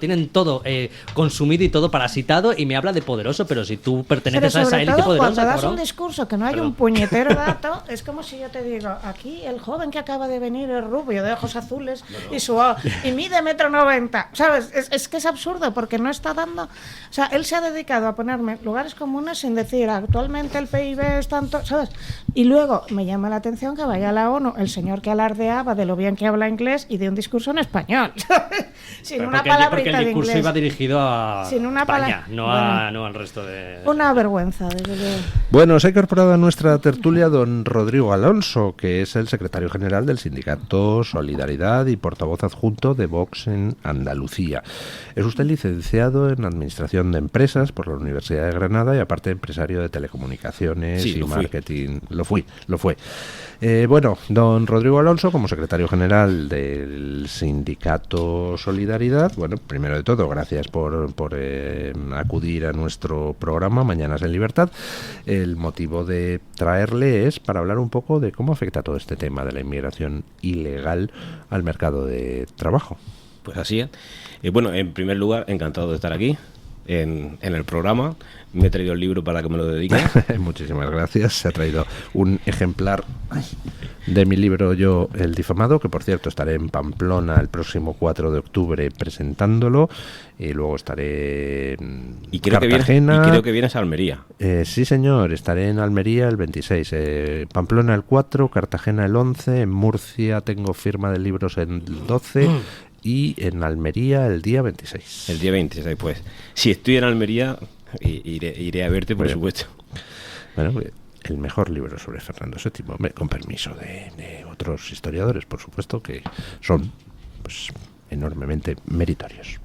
consumido y todo parasitado, y me habla de poderoso, pero si tú perteneces a esa élite poderosa, cuando das un discurso que no hay un puñetero dato, es como si yo te digo, aquí el joven que acaba de venir es rubio, de ojos azules y mide 1,90 m, ¿sabes? Es que es absurdo, porque no está dando... O sea, él se ha dedicado a ponerme lugares comunes sin decir, actualmente el PIB es tanto, ¿sabes? Y luego me llama la atención que vaya a la ONU el señor que alardeaba de lo bien que habla inglés y de un discurso en español. Sin una palabrita porque el discurso de inglés. Iba dirigido a España, no al resto de... Una vergüenza, desde luego. Bueno, se ha incorporado a nuestra tertulia don Rodrigo Alonso, que es el secretario general del sindicato Solidaridad y portavoz adjunto de Vox en Andalucía. Es usted licenciado en Administración de Empresas por la Universidad de Granada y aparte empresario de telecomunicaciones y marketing. Lo fue. Bueno, don Rodrigo Alonso, como secretario general del Sindicato Solidaridad, bueno, primero de todo, gracias por acudir a nuestro programa Mañanas en Libertad. El motivo de traerle es para hablar un poco de cómo afecta todo este tema de la inmigración ilegal al mercado de trabajo. Pues así es. Bueno, en primer lugar, encantado de estar aquí en el programa. Me he traído el libro para que me lo dedique. Muchísimas gracias. Se ha traído un ejemplar de mi libro Yo, el difamado, que por cierto estaré en Pamplona el próximo 4 de octubre presentándolo, y luego estaré en Cartagena. Creo que vienes a Almería. Sí, señor, estaré en Almería el 26, Pamplona el 4, Cartagena el 11, en Murcia tengo firma de libros el 12... y en Almería el día 26. El día 26, pues. Si estoy en Almería, iré a verte, por supuesto. Bueno, el mejor libro sobre Fernando VII, con permiso de otros historiadores, por supuesto, que son pues enormemente meritorios.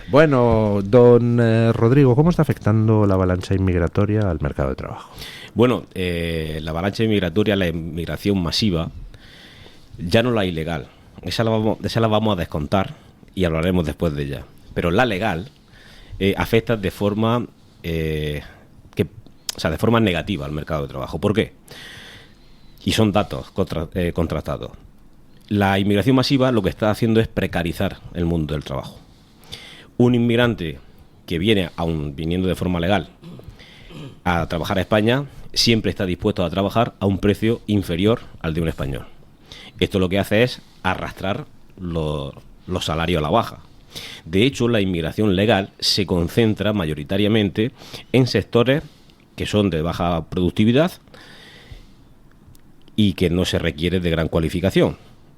Bueno, don Rodrigo, ¿cómo está afectando la avalancha inmigratoria al mercado de trabajo? Bueno, la avalancha inmigratoria, la inmigración masiva, ya no la ilegal. Esa la vamos a descontar y hablaremos después de ella. Pero la legal afecta de forma de forma negativa al mercado de trabajo. ¿Por qué? Y son datos contrastados. La inmigración masiva lo que está haciendo es precarizar el mundo del trabajo. Un inmigrante que viene, aun viniendo de forma legal, a trabajar a España, siempre está dispuesto a trabajar a un precio inferior al de un español. Esto lo que hace es arrastrar los salarios a la baja. De hecho, la inmigración legal se concentra mayoritariamente en sectores que son de baja productividad y que no se requiere de gran cualificación.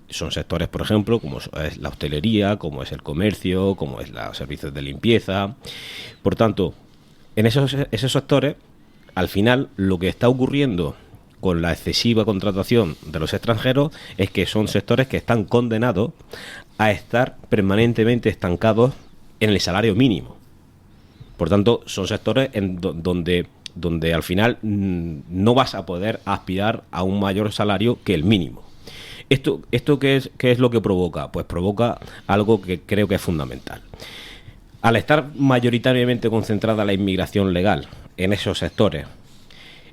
Son sectores, por ejemplo, como es la hostelería, como es el comercio, como es los servicios de limpieza. Por tanto, en esos sectores, al final, lo que está ocurriendo con la excesiva contratación de los extranjeros es que son sectores que están condenados a estar permanentemente estancados en el salario mínimo. Por tanto, son sectores donde al final no vas a poder aspirar a un mayor salario que el mínimo. ¿Esto qué es lo que provoca? Pues provoca algo que creo que es fundamental. Al estar mayoritariamente concentrada la inmigración legal en esos sectores,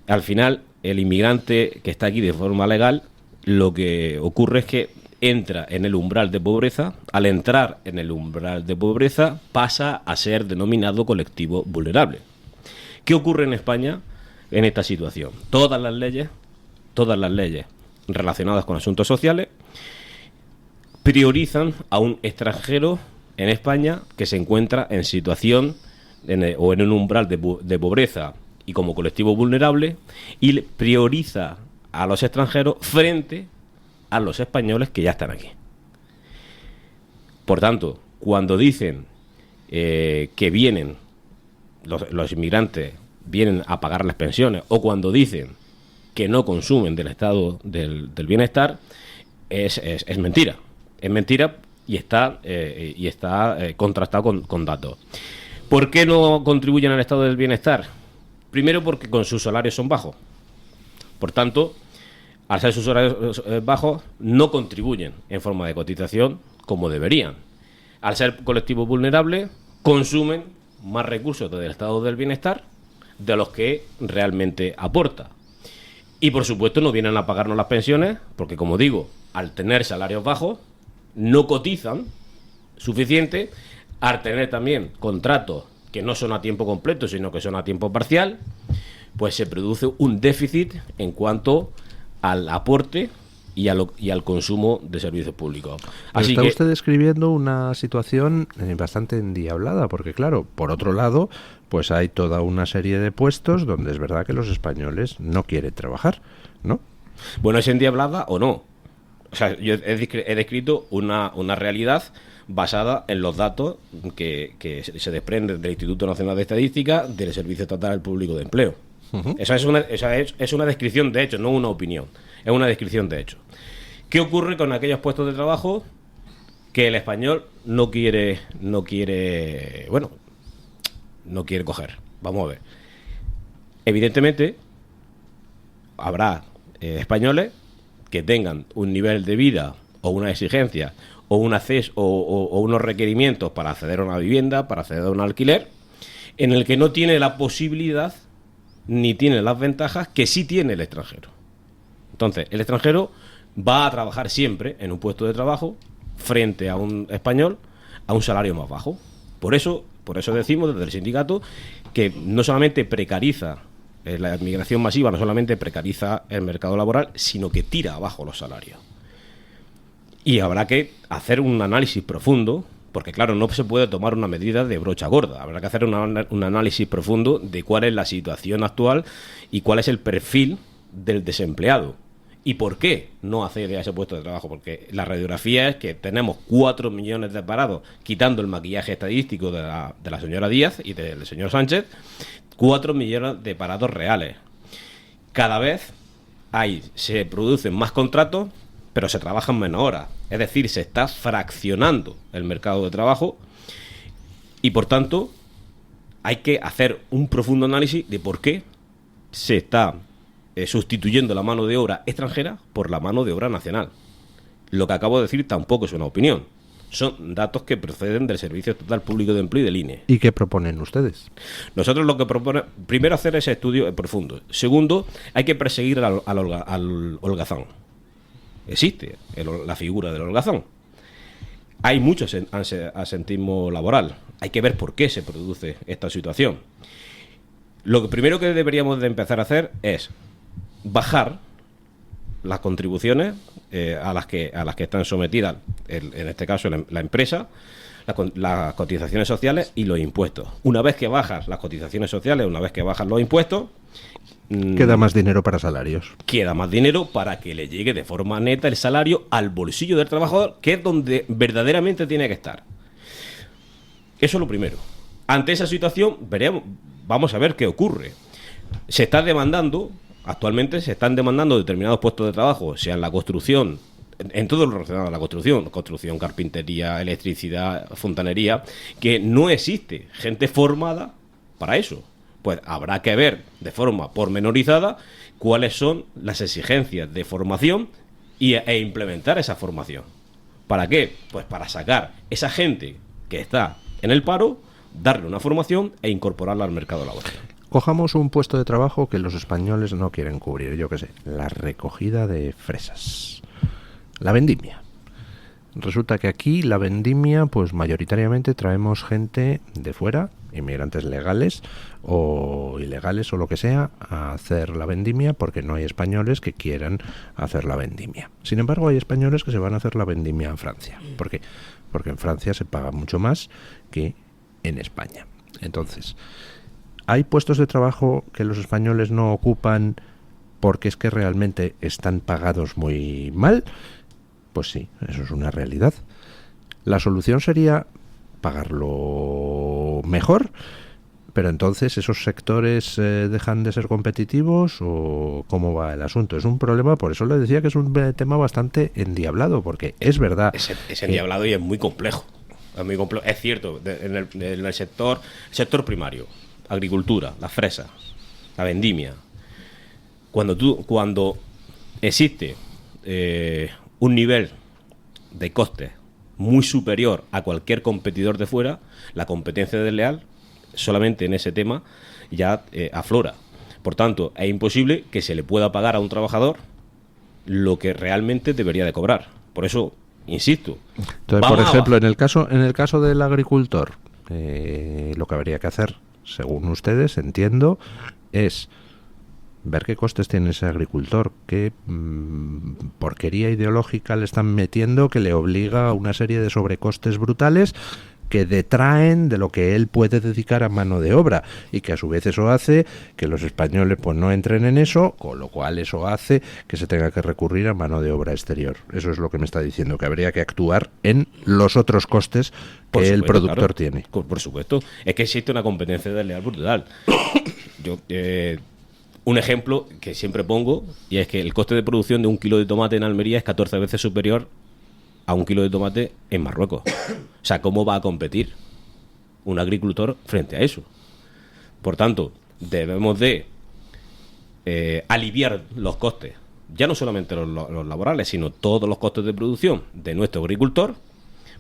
al final el inmigrante que está aquí de forma legal, lo que ocurre es que entra en el umbral de pobreza. Al entrar en el umbral de pobreza pasa a ser denominado colectivo vulnerable. ¿Qué ocurre en España en esta situación? Todas las leyes relacionadas con asuntos sociales priorizan a un extranjero en España que se encuentra en situación o en un umbral de pobreza y como colectivo vulnerable, y prioriza a los extranjeros frente a los españoles que ya están aquí. Por tanto, cuando dicen que vienen los inmigrantes vienen a pagar las pensiones, o cuando dicen que no consumen del estado del bienestar, es mentira. Es mentira y está contrastado con datos. ¿Por qué no contribuyen al estado del bienestar? Primero, porque con sus salarios son bajos. Por tanto, al ser sus salarios bajos, no contribuyen en forma de cotización como deberían. Al ser colectivos vulnerables, consumen más recursos del estado del bienestar de los que realmente aporta. Y por supuesto no vienen a pagarnos las pensiones porque, como digo, al tener salarios bajos, no cotizan suficiente, al tener también contratos que no son a tiempo completo, sino que son a tiempo parcial, pues se produce un déficit en cuanto al aporte y al consumo de servicios públicos. Así está usted describiendo una situación bastante endiablada, porque claro, por otro lado, pues hay toda una serie de puestos donde es verdad que los españoles no quieren trabajar, ¿no? Bueno, ¿es endiablada o no? O sea, yo he descrito una realidad basada en los datos que se desprenden del Instituto Nacional de Estadística, del Servicio Estatal Público de Empleo. Uh-huh. Esa es una descripción de hechos, no una opinión. Es una descripción de hechos. ¿Qué ocurre con aquellos puestos de trabajo que el español no quiere coger. Vamos a ver. Evidentemente, habrá españoles que tengan un nivel de vida o una exigencia o un acceso o unos requerimientos para acceder a una vivienda, para acceder a un alquiler, en el que no tiene la posibilidad ni tiene las ventajas que sí tiene el extranjero. Entonces, el extranjero va a trabajar siempre en un puesto de trabajo frente a un español a un salario más bajo. Por eso decimos desde el sindicato que no solamente precariza la inmigración masiva, no solamente precariza el mercado laboral, sino que tira abajo los salarios. Y habrá que hacer un análisis profundo, porque claro, no se puede tomar una medida de brocha gorda. Habrá que hacer un análisis profundo de cuál es la situación actual y cuál es el perfil del desempleado. ¿Y por qué no accede a ese puesto de trabajo? Porque la radiografía es que tenemos 4 millones de parados, quitando el maquillaje estadístico de la señora Díaz y del señor Sánchez, 4 millones de parados reales. Cada vez se producen más contratos, pero se trabajan menos horas. Es decir, se está fraccionando el mercado de trabajo y, por tanto, hay que hacer un profundo análisis de por qué se está sustituyendo la mano de obra extranjera por la mano de obra nacional. Lo que acabo de decir tampoco es una opinión. Son datos que proceden del Servicio Estatal Público de Empleo y del INE. ¿Y qué proponen ustedes? Nosotros lo que proponemos, primero, hacer ese estudio profundo. Segundo, hay que perseguir al holgazán. Existe la figura del holgazán. Hay mucho asentismo laboral. Hay que ver por qué se produce esta situación. Lo que primero que deberíamos de empezar a hacer es bajar las contribuciones a las que están sometidas, en este caso la empresa, las cotizaciones sociales y los impuestos. Una vez que bajas las cotizaciones sociales, una vez que bajas los impuestos, queda más dinero para salarios. Queda más dinero para que le llegue de forma neta el salario al bolsillo del trabajador, que es donde verdaderamente tiene que estar. Eso es lo primero. Ante esa situación, vamos a ver qué ocurre. Actualmente se están demandando determinados puestos de trabajo, sea en la construcción, en todo lo relacionado a la construcción, carpintería, electricidad, fontanería, que no existe gente formada para eso. Pues habrá que ver de forma pormenorizada cuáles son las exigencias de formación e implementar esa formación. ¿Para qué? Pues para sacar esa gente que está en el paro, darle una formación e incorporarla al mercado laboral. Cojamos un puesto de trabajo que los españoles no quieren cubrir, yo qué sé, la recogida de fresas, la vendimia. Resulta que aquí la vendimia, pues mayoritariamente traemos gente de fuera, inmigrantes legales o ilegales o lo que sea, a hacer la vendimia porque no hay españoles que quieran hacer la vendimia. Sin embargo, hay españoles que se van a hacer la vendimia en Francia. ¿Por qué? Porque en Francia se paga mucho más que en España. Entonces, ¿hay puestos de trabajo que los españoles no ocupan porque es que realmente están pagados muy mal? Pues sí, eso es una realidad. La solución sería pagarlo mejor, pero entonces ¿esos sectores dejan de ser competitivos o cómo va el asunto? Es un problema, por eso le decía que es un tema bastante endiablado, porque es verdad. Es endiablado y es muy complejo. Es cierto, en el sector primario, agricultura, la fresa, la vendimia, cuando existe un nivel de coste muy superior a cualquier competidor de fuera, la competencia desleal solamente en ese tema ya aflora. Por tanto, es imposible que se le pueda pagar a un trabajador lo que realmente debería de cobrar. Por eso, insisto. Entonces, por ejemplo, en el caso del agricultor, lo que habría que hacer, según ustedes, entiendo, es ver qué costes tiene ese agricultor, qué porquería ideológica le están metiendo que le obliga a una serie de sobrecostes brutales que detraen de lo que él puede dedicar a mano de obra, y que a su vez eso hace que los españoles pues no entren en eso, con lo cual eso hace que se tenga que recurrir a mano de obra exterior. Eso es lo que me está diciendo, que habría que actuar en los otros costes que el productor tiene. Por supuesto, es que existe una competencia desleal brutal. Un ejemplo que siempre pongo, y es que el coste de producción de un kilo de tomate en Almería es 14 veces superior a 1 kilo de tomate en Marruecos. O sea, ¿cómo va a competir un agricultor frente a eso? Por tanto, debemos de aliviar los costes, ya no solamente los laborales, sino todos los costes de producción de nuestro agricultor.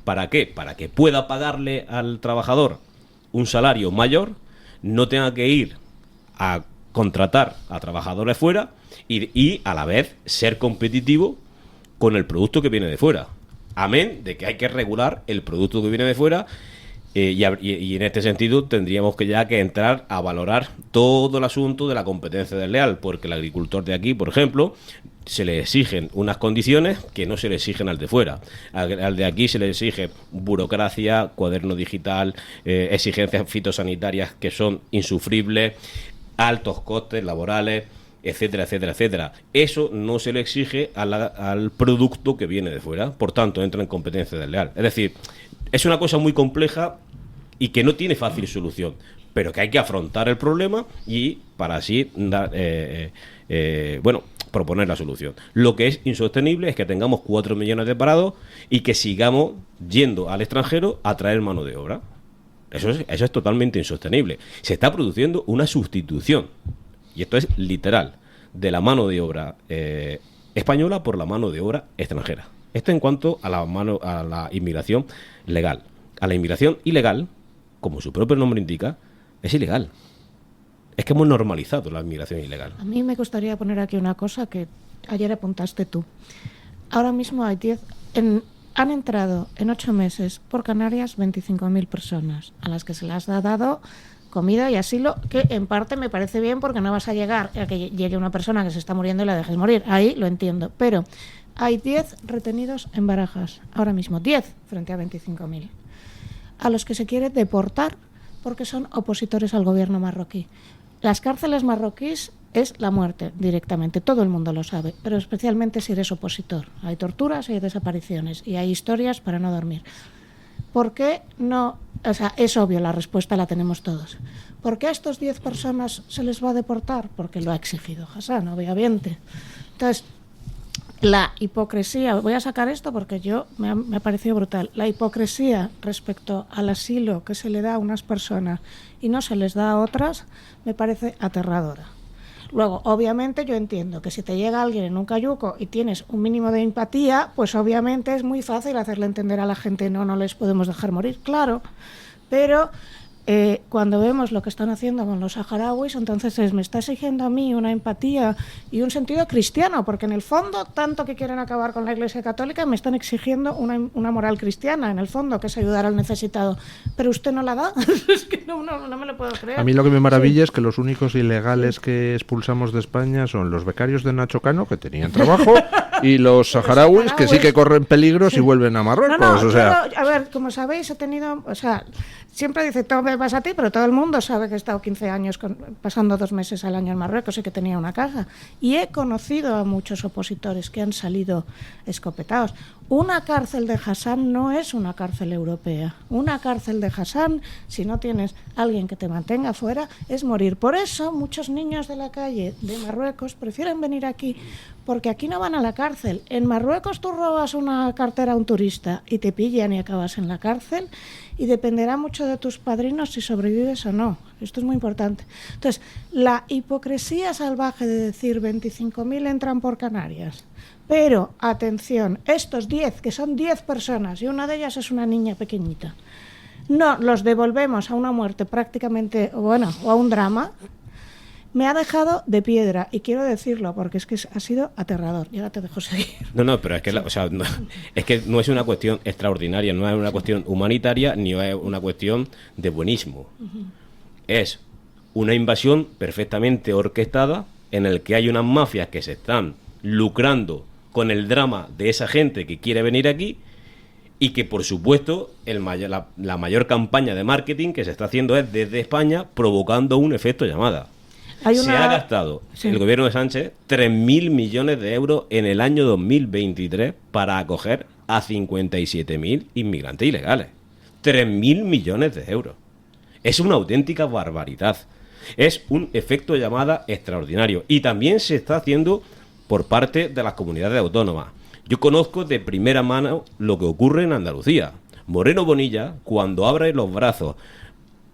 ¿Para qué? Para que pueda pagarle al trabajador un salario mayor, no tenga que ir a contratar a trabajadores fuera y a la vez ser competitivo con el producto que viene de fuera. Amén de que hay que regular el producto que viene de fuera. Y en este sentido tendríamos que entrar a valorar todo el asunto de la competencia desleal, porque el agricultor de aquí, por ejemplo, se le exigen unas condiciones que no se le exigen al de fuera. Al de aquí se le exige burocracia, cuaderno digital, exigencias fitosanitarias que son insufribles, altos costes laborales, etcétera, etcétera, etcétera. Eso no se le exige al producto que viene de fuera. Por tanto, entra en competencia desleal. Es decir, es una cosa muy compleja y que no tiene fácil solución, pero que hay que afrontar el problema y para así proponer la solución. Lo que es insostenible es que tengamos 4 millones de parados y que sigamos yendo al extranjero a traer mano de obra. Eso es totalmente insostenible. Se está produciendo una sustitución, y esto es literal, de la mano de obra española por la mano de obra extranjera. Esto en cuanto a la inmigración legal. A la inmigración ilegal, como su propio nombre indica, es ilegal. Es que hemos normalizado la inmigración ilegal. A mí me gustaría poner aquí una cosa que ayer apuntaste tú. Ahora mismo hay han entrado en 8 meses por Canarias 25.000 personas, a las que se les ha dado comida y asilo, que en parte me parece bien porque no vas a llegar a que llegue una persona que se está muriendo y la dejes morir. Ahí lo entiendo. Pero hay 10 retenidos en Barajas, ahora mismo, 10 frente a 25.000, a los que se quiere deportar porque son opositores al gobierno marroquí. Las cárceles marroquíes es la muerte directamente, todo el mundo lo sabe, pero especialmente si eres opositor. Hay torturas, hay desapariciones y hay historias para no dormir. ¿Por qué no? O sea, es obvio, la respuesta la tenemos todos. ¿Por qué a estos 10 personas se les va a deportar? Porque lo ha exigido Hassan, obviamente. Entonces, la hipocresía, voy a sacar esto porque me ha parecido brutal, la hipocresía respecto al asilo que se le da a unas personas y no se les da a otras, me parece aterradora. Luego, obviamente, yo entiendo que si te llega alguien en un cayuco y tienes un mínimo de empatía, pues obviamente es muy fácil hacerle entender a la gente no les podemos dejar morir, claro, pero cuando vemos lo que están haciendo con los saharauis, entonces me está exigiendo a mí una empatía y un sentido cristiano, porque en el fondo, tanto que quieren acabar con la Iglesia Católica, me están exigiendo una moral cristiana, en el fondo, que es ayudar al necesitado. Pero usted no la da. Es que no me lo puedo creer. A mí lo que me maravilla es que los únicos ilegales que expulsamos de España son los becarios de Nacho Cano, que tenían trabajo, y los saharauis, que sí que corren peligros y vuelven a Marruecos. A ver, como sabéis, siempre dice, todo me pasa a ti, pero todo el mundo sabe que he estado 15 años pasando 2 meses al año en Marruecos y que tenía una casa. Y he conocido a muchos opositores que han salido escopetados. Una cárcel de Hassan no es una cárcel europea. Una cárcel de Hassan, si no tienes alguien que te mantenga fuera, es morir. Por eso muchos niños de la calle de Marruecos prefieren venir aquí, porque aquí no van a la cárcel. En Marruecos tú robas una cartera a un turista y te pillan y acabas en la cárcel, y dependerá mucho de tus padrinos si sobrevives o no. Esto es muy importante. Entonces, la hipocresía salvaje de decir 25.000 entran por Canarias, pero, atención, estos 10, que son 10 personas, y una de ellas es una niña pequeñita, no los devolvemos a una muerte prácticamente, o a un drama, me ha dejado de piedra, y quiero decirlo porque es que ha sido aterrador. Y ahora te dejo seguir. No, pero es que es que no es una cuestión extraordinaria, no es una cuestión humanitaria, ni es una cuestión de buenismo. Uh-huh. Es una invasión perfectamente orquestada en el que hay unas mafias que se están lucrando con el drama de esa gente que quiere venir aquí, y que, por supuesto, la mayor campaña de marketing que se está haciendo es desde España, provocando un efecto llamada. Se ha gastado el gobierno de Sánchez 3.000 millones de euros en el año 2023 para acoger a 57.000 inmigrantes ilegales. 3.000 millones de euros. Es una auténtica barbaridad. Es un efecto llamada extraordinario. Y también se está haciendo por parte de las comunidades autónomas. Yo conozco de primera mano lo que ocurre en Andalucía. Moreno Bonilla, cuando abre los brazos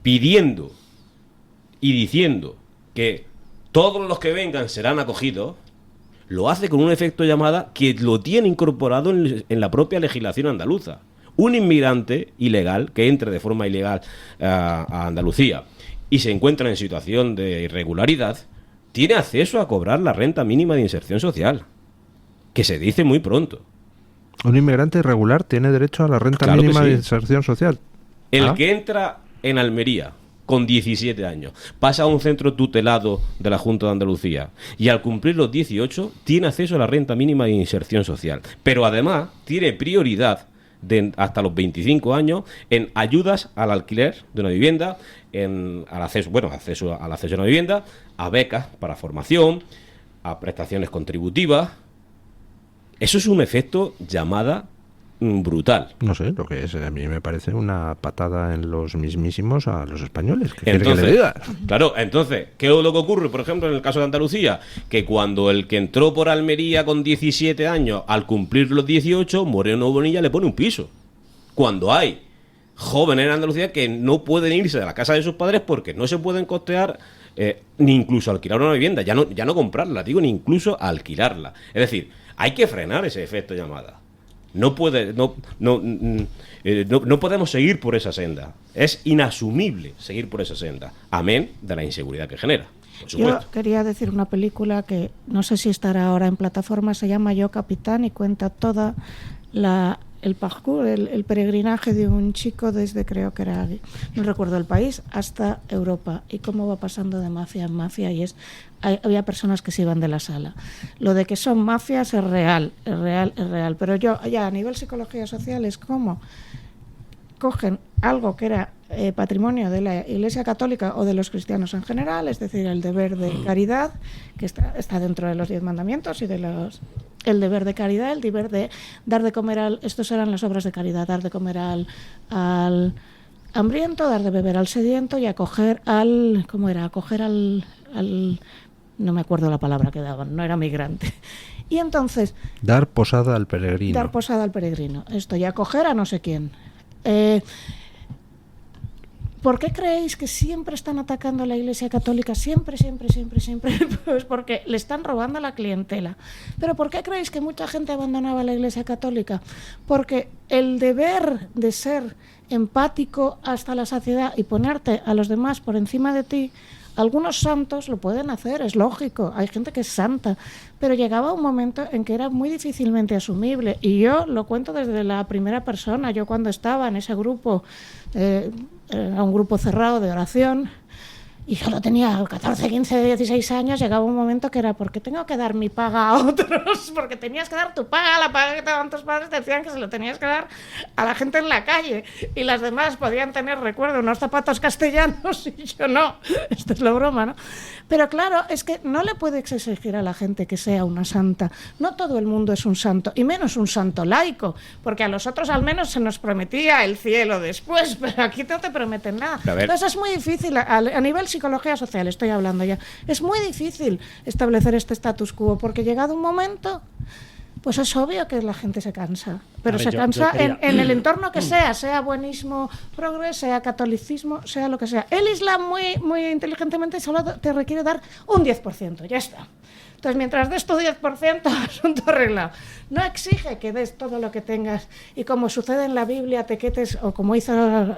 pidiendo y diciendo que todos los que vengan serán acogidos, lo hace con un efecto llamada que lo tiene incorporado en la propia legislación andaluza. Un inmigrante ilegal que entre de forma ilegal a Andalucía y se encuentra en situación de irregularidad, tiene acceso a cobrar la renta mínima de inserción social, que se dice muy pronto. ¿Un inmigrante irregular tiene derecho a la renta mínima de inserción social? El que entra en Almería con 17 años, pasa a un centro tutelado de la Junta de Andalucía y al cumplir los 18 tiene acceso a la renta mínima de inserción social. Pero además tiene prioridad hasta los 25 años en ayudas al alquiler de una vivienda, acceso al acceso a una vivienda, a becas para formación, a prestaciones contributivas. Eso es un efecto llamada brutal. No sé lo que es. A mí me parece una patada en los mismísimos a los españoles. ¿Qué entonces, quiere que le diga? Claro, entonces, ¿qué es lo que ocurre, por ejemplo, en el caso de Andalucía? Que cuando el que entró por Almería con 17 años, al cumplir los 18, Moreno Bonilla le pone un piso. Cuando hay jóvenes en Andalucía que no pueden irse de la casa de sus padres porque no se pueden costear ni incluso alquilar una vivienda, ya no comprarla, digo, ni incluso alquilarla. Es decir, hay que frenar ese efecto llamada. No podemos seguir por esa senda. Es inasumible seguir por esa senda, amén de la inseguridad que genera. Por supuesto. Yo quería decir una película que no sé si estará ahora en plataforma, se llama Yo Capitán y cuenta toda el parcours, el peregrinaje de un chico desde, creo que era, no recuerdo el país, hasta Europa y cómo va pasando de mafia en mafia y había personas que se iban de la sala. Lo de que son mafias es real, pero yo ya a nivel psicología social es como cogen algo que era patrimonio de la Iglesia Católica o de los cristianos en general, es decir, el deber de caridad, que está dentro de los 10 mandamientos y el deber de caridad, el deber de dar de comer estos eran las obras de caridad, dar de comer al hambriento, dar de beber al sediento y acoger al no me acuerdo la palabra que daban, no era migrante. Y entonces dar posada al peregrino. Dar posada al peregrino, esto, y acoger a no sé quién. ¿Por qué creéis que siempre están atacando a la Iglesia Católica? Siempre. Pues porque le están robando a la clientela. ¿Pero por qué creéis que mucha gente abandonaba la Iglesia Católica? Porque el deber de ser empático hasta la saciedad y ponerte a los demás por encima de ti, algunos santos lo pueden hacer, es lógico, hay gente que es santa, pero llegaba un momento en que era muy difícilmente asumible, y yo lo cuento desde la primera persona. Yo cuando estaba en ese grupo, era un grupo cerrado de oración, y yo lo tenía 14, 15, 16 años, llegaba un momento que era, ¿por qué tengo que dar mi paga a otros? Porque tenías que dar tu paga, la paga que te daban tus padres, te decían que se lo tenías que dar a la gente en la calle, y las demás podían tener, recuerdo, unos zapatos castellanos, y yo no. Esto es la broma, ¿no? Pero claro, es que no le puedes exigir a la gente que sea una santa. No todo el mundo es un santo, y menos un santo laico, porque a los otros al menos se nos prometía el cielo después, pero aquí no te prometen nada. Entonces es muy difícil, a nivel psicología social estoy hablando ya, es muy difícil establecer este status quo, porque llegado un momento, pues es obvio que la gente se cansa, pero se cansa en el entorno que sea buenismo, progreso, sea catolicismo, sea lo que sea. El Islam muy inteligentemente solo te requiere dar un 10%, ya está. Entonces, mientras des tu 10%, asunto arreglado. No exige que des todo lo que tengas y, como sucede en la Biblia, te quites, o como hizo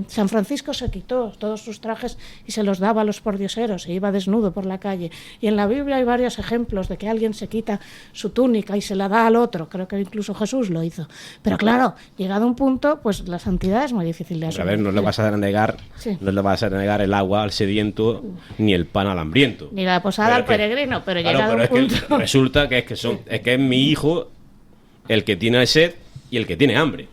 San Francisco, se quitó todos sus trajes y se los daba a los pordioseros e iba desnudo por la calle. Y en la Biblia hay varios ejemplos de que alguien se quita su túnica y se la da al otro. Creo que incluso Jesús lo hizo. Pero claro, llegado a un punto, pues la santidad es muy difícil de asumir. A ver, no le vas a negar el agua al sediento ni el pan al hambriento. Ni la posada al peregrino, pero claro, pero es que resulta que es mi hijo el que tiene sed y el que tiene hambre.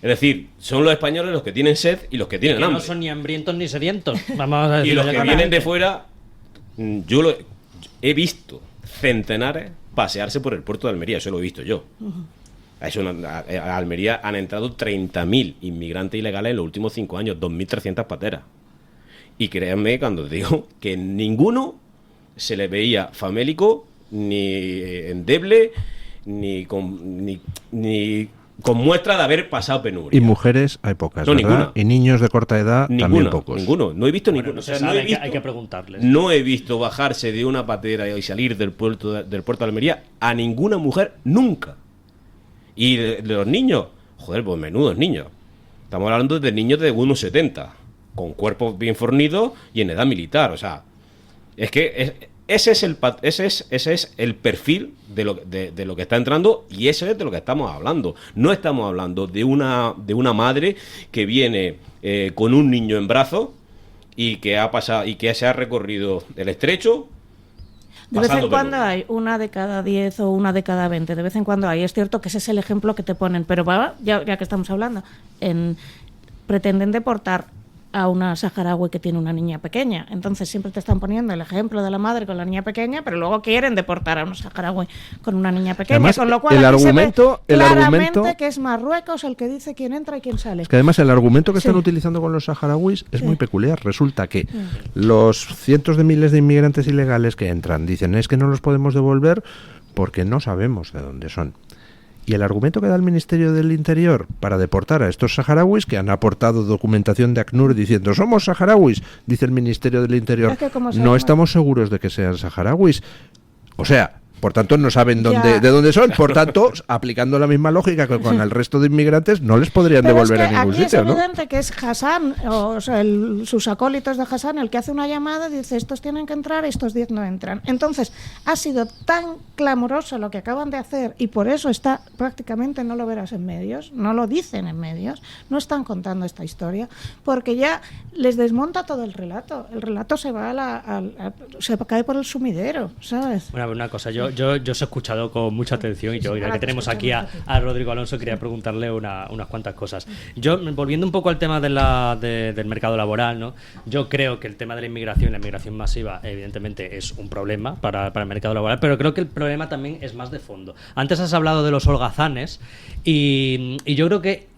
Es decir, son los españoles los que tienen sed y los que tienen hambre. No son ni hambrientos ni sedientos. Vamos a y los que vienen de fuera, yo he visto centenares pasearse por el puerto de Almería, eso lo he visto yo. A Almería han entrado 30.000 inmigrantes ilegales en los últimos 5 años, 2.300 pateras. Y créanme cuando digo que ninguno se le veía famélico, ni endeble, ni con muestra de haber pasado penuria. Y mujeres hay pocas, no, ¿verdad? Ninguna. Y niños de corta edad también pocos. Ninguno, no he visto ninguno. No se sabe, hay que preguntarles. No he visto bajarse de una patera y salir del puerto de Almería a ninguna mujer nunca. Y de los niños, joder, pues menudos niños. Estamos hablando de niños de 1,70, con cuerpos bien fornidos y en edad militar. O sea, es que ese es el perfil de lo que está entrando, y ese es de lo que estamos hablando. No estamos hablando de una madre que viene con un niño en brazos y que se ha recorrido el estrecho. De vez en cuando hay una de cada 10 o una de cada 20, de vez en cuando hay. Es cierto que ese es el ejemplo que te ponen, pero ya que estamos hablando, pretenden deportar a una saharaui que tiene una niña pequeña. Entonces siempre te están poniendo el ejemplo de la madre con la niña pequeña, pero luego quieren deportar a una saharaui con una niña pequeña. Además, con lo cual el argumento que es Marruecos el que dice quién entra y quién sale. Es que además el argumento que están utilizando con los saharauis es muy peculiar. Resulta que los cientos de miles de inmigrantes ilegales que entran dicen es que no los podemos devolver porque no sabemos de dónde son. Y el argumento que da el Ministerio del Interior para deportar a estos saharauis, que han aportado documentación de ACNUR diciendo somos saharauis, dice el Ministerio del Interior, no estamos seguros de que sean saharauis. O sea, por tanto no saben de dónde son, por tanto, aplicando la misma lógica que con el resto de inmigrantes, no les podrían devolver a ningún sitio, ¿no? Es evidente que es Hassan, o sea, sus acólitos de Hassan, el que hace una llamada y dice estos tienen que entrar, estos 10 no entran. Entonces, ha sido tan clamoroso lo que acaban de hacer, y por eso está prácticamente, no lo verás en medios, no lo dicen en medios, no están contando esta historia, porque ya les desmonta todo el relato se va se cae por el sumidero, ¿sabes? Bueno, una cosa, yo os he escuchado con mucha atención, y yo, ya que tenemos aquí a Rodrigo Alonso, quería preguntarle unas cuantas cosas. Yo, volviendo un poco al tema del mercado laboral, ¿no? Yo creo que el tema de la inmigración masiva, evidentemente es un problema para el mercado laboral, pero creo que el problema también es más de fondo. Antes has hablado de los holgazanes, y yo creo que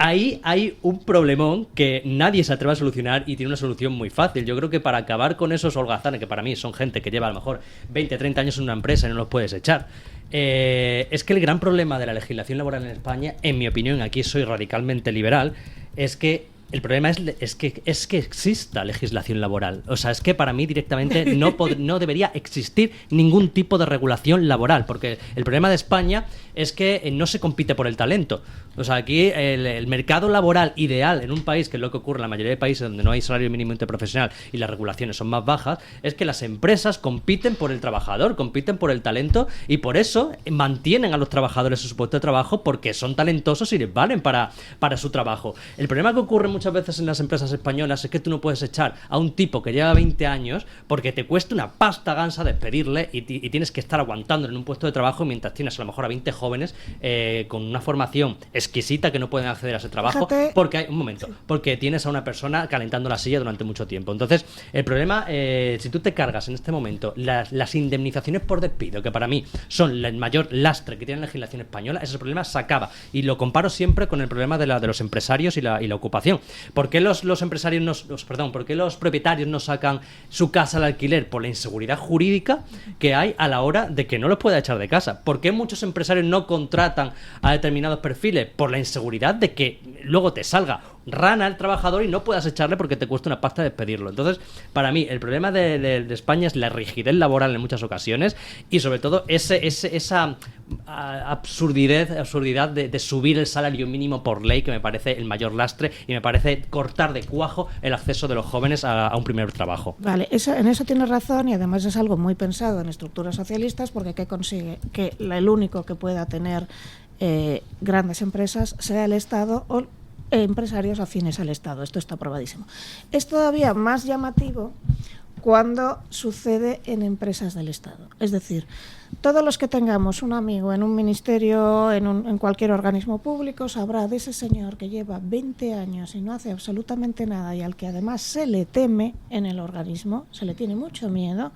ahí hay un problemón que nadie se atreve a solucionar, y tiene una solución muy fácil. Yo creo que para acabar con esos holgazanes, que para mí son gente que lleva a lo mejor 20, 30 años en una empresa y no los puedes echar, es que el gran problema de la legislación laboral en España, en mi opinión, aquí soy radicalmente liberal, es que el problema es que exista legislación laboral. O sea, es que para mí directamente no debería existir ningún tipo de regulación laboral, porque el problema de España es que no se compite por el talento. O sea, aquí el mercado laboral ideal en un país, que es lo que ocurre en la mayoría de países donde no hay salario mínimo interprofesional y las regulaciones son más bajas, es que las empresas compiten por el trabajador, compiten por el talento, y por eso mantienen a los trabajadores en su puesto de trabajo, porque son talentosos y les valen para su trabajo. El problema que ocurre muchas veces en las empresas españolas es que tú no puedes echar a un tipo que lleva 20 años porque te cuesta una pasta gansa despedirle, y tienes que estar aguantando en un puesto de trabajo mientras tienes a lo mejor a 20 jóvenes con una formación exquisita que no pueden acceder a ese trabajo. Fíjate. Porque tienes a una persona calentando la silla durante mucho tiempo. Entonces, el problema, si tú te cargas en este momento las indemnizaciones por despido, que para mí son el mayor lastre que tiene la legislación española, ese problema se acaba. Y lo comparo siempre con el problema de los empresarios y la ocupación. ¿Por qué los propietarios no sacan su casa al alquiler? Por la inseguridad jurídica que hay a la hora de que no los pueda echar de casa. ¿Por qué muchos empresarios no contratan a determinados perfiles? Por la inseguridad de que luego te salga rana el trabajador y no puedas echarle porque te cuesta una pasta despedirlo. Entonces, para mí, el problema de España es la rigidez laboral en muchas ocasiones, y sobre todo esa absurdidad de subir el salario mínimo por ley, que me parece el mayor lastre, y me parece cortar de cuajo el acceso de los jóvenes a un primer trabajo. Vale, en eso tienes razón, y además es algo muy pensado en estructuras socialistas, porque ¿qué consigue? Que el único que pueda tener grandes empresas sea el Estado o empresarios afines al Estado. Esto está probadísimo. Es todavía más llamativo cuando sucede en empresas del Estado. Es decir, todos los que tengamos un amigo en un ministerio, en cualquier organismo público, sabrá de ese señor que lleva 20 años y no hace absolutamente nada, y al que además se le teme en el organismo, se le tiene mucho miedo,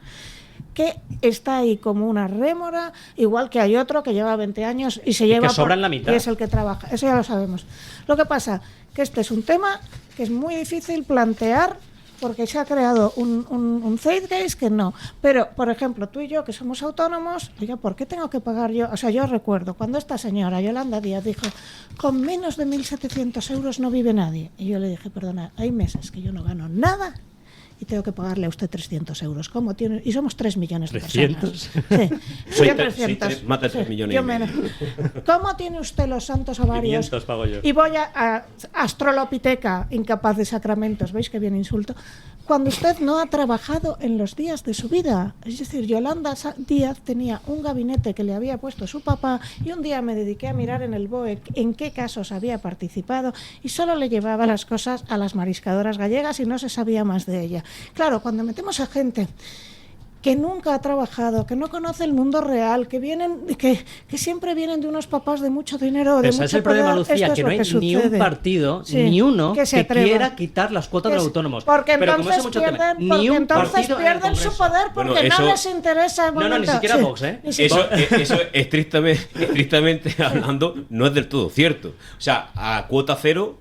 que está ahí como una rémora, igual que hay otro que lleva 20 años y se lleva... que sobran la mitad. Y es el que trabaja. Eso ya lo sabemos. Lo que pasa que este es un tema que es muy difícil plantear porque se ha creado un zeitgeist que no. Pero, por ejemplo, tú y yo, que somos autónomos, oiga, ¿por qué tengo que pagar yo? O sea, yo recuerdo cuando esta señora, Yolanda Díaz, dijo, con menos de 1.700 euros no vive nadie. Y yo le dije, perdona, hay meses que yo no gano nada y tengo que pagarle a usted 300 euros. ¿Cómo tiene? Y somos 3 millones de personas. Sí. Soy 300. Más de 3 millones. ¿Cómo tiene usted los santos ovarios? 500 pago yo. Y voy a Astrolopiteca, incapaz de sacramentos. ¿Veis qué bien insulto? Cuando usted no ha trabajado en los días de su vida. Es decir, Yolanda Díaz tenía un gabinete que le había puesto su papá y un día me dediqué a mirar en el BOE en qué casos había participado y solo le llevaba las cosas a las mariscadoras gallegas y no se sabía más de ella. Claro, cuando metemos a gente que nunca ha trabajado, que no conoce el mundo real, que vienen, que siempre vienen de unos papás de mucho dinero, de Ese mucho es el problema, poder. Lucía, que no hay ni un partido, ni uno que quiera quitar las cuotas de los autónomos. Porque pero entonces como pierden, tema, ni un entonces pierden su poder porque eso, no les interesa. No, ni siquiera Vox, ¿eh? Eso estrictamente hablando no es del todo cierto. O sea, a cuota cero...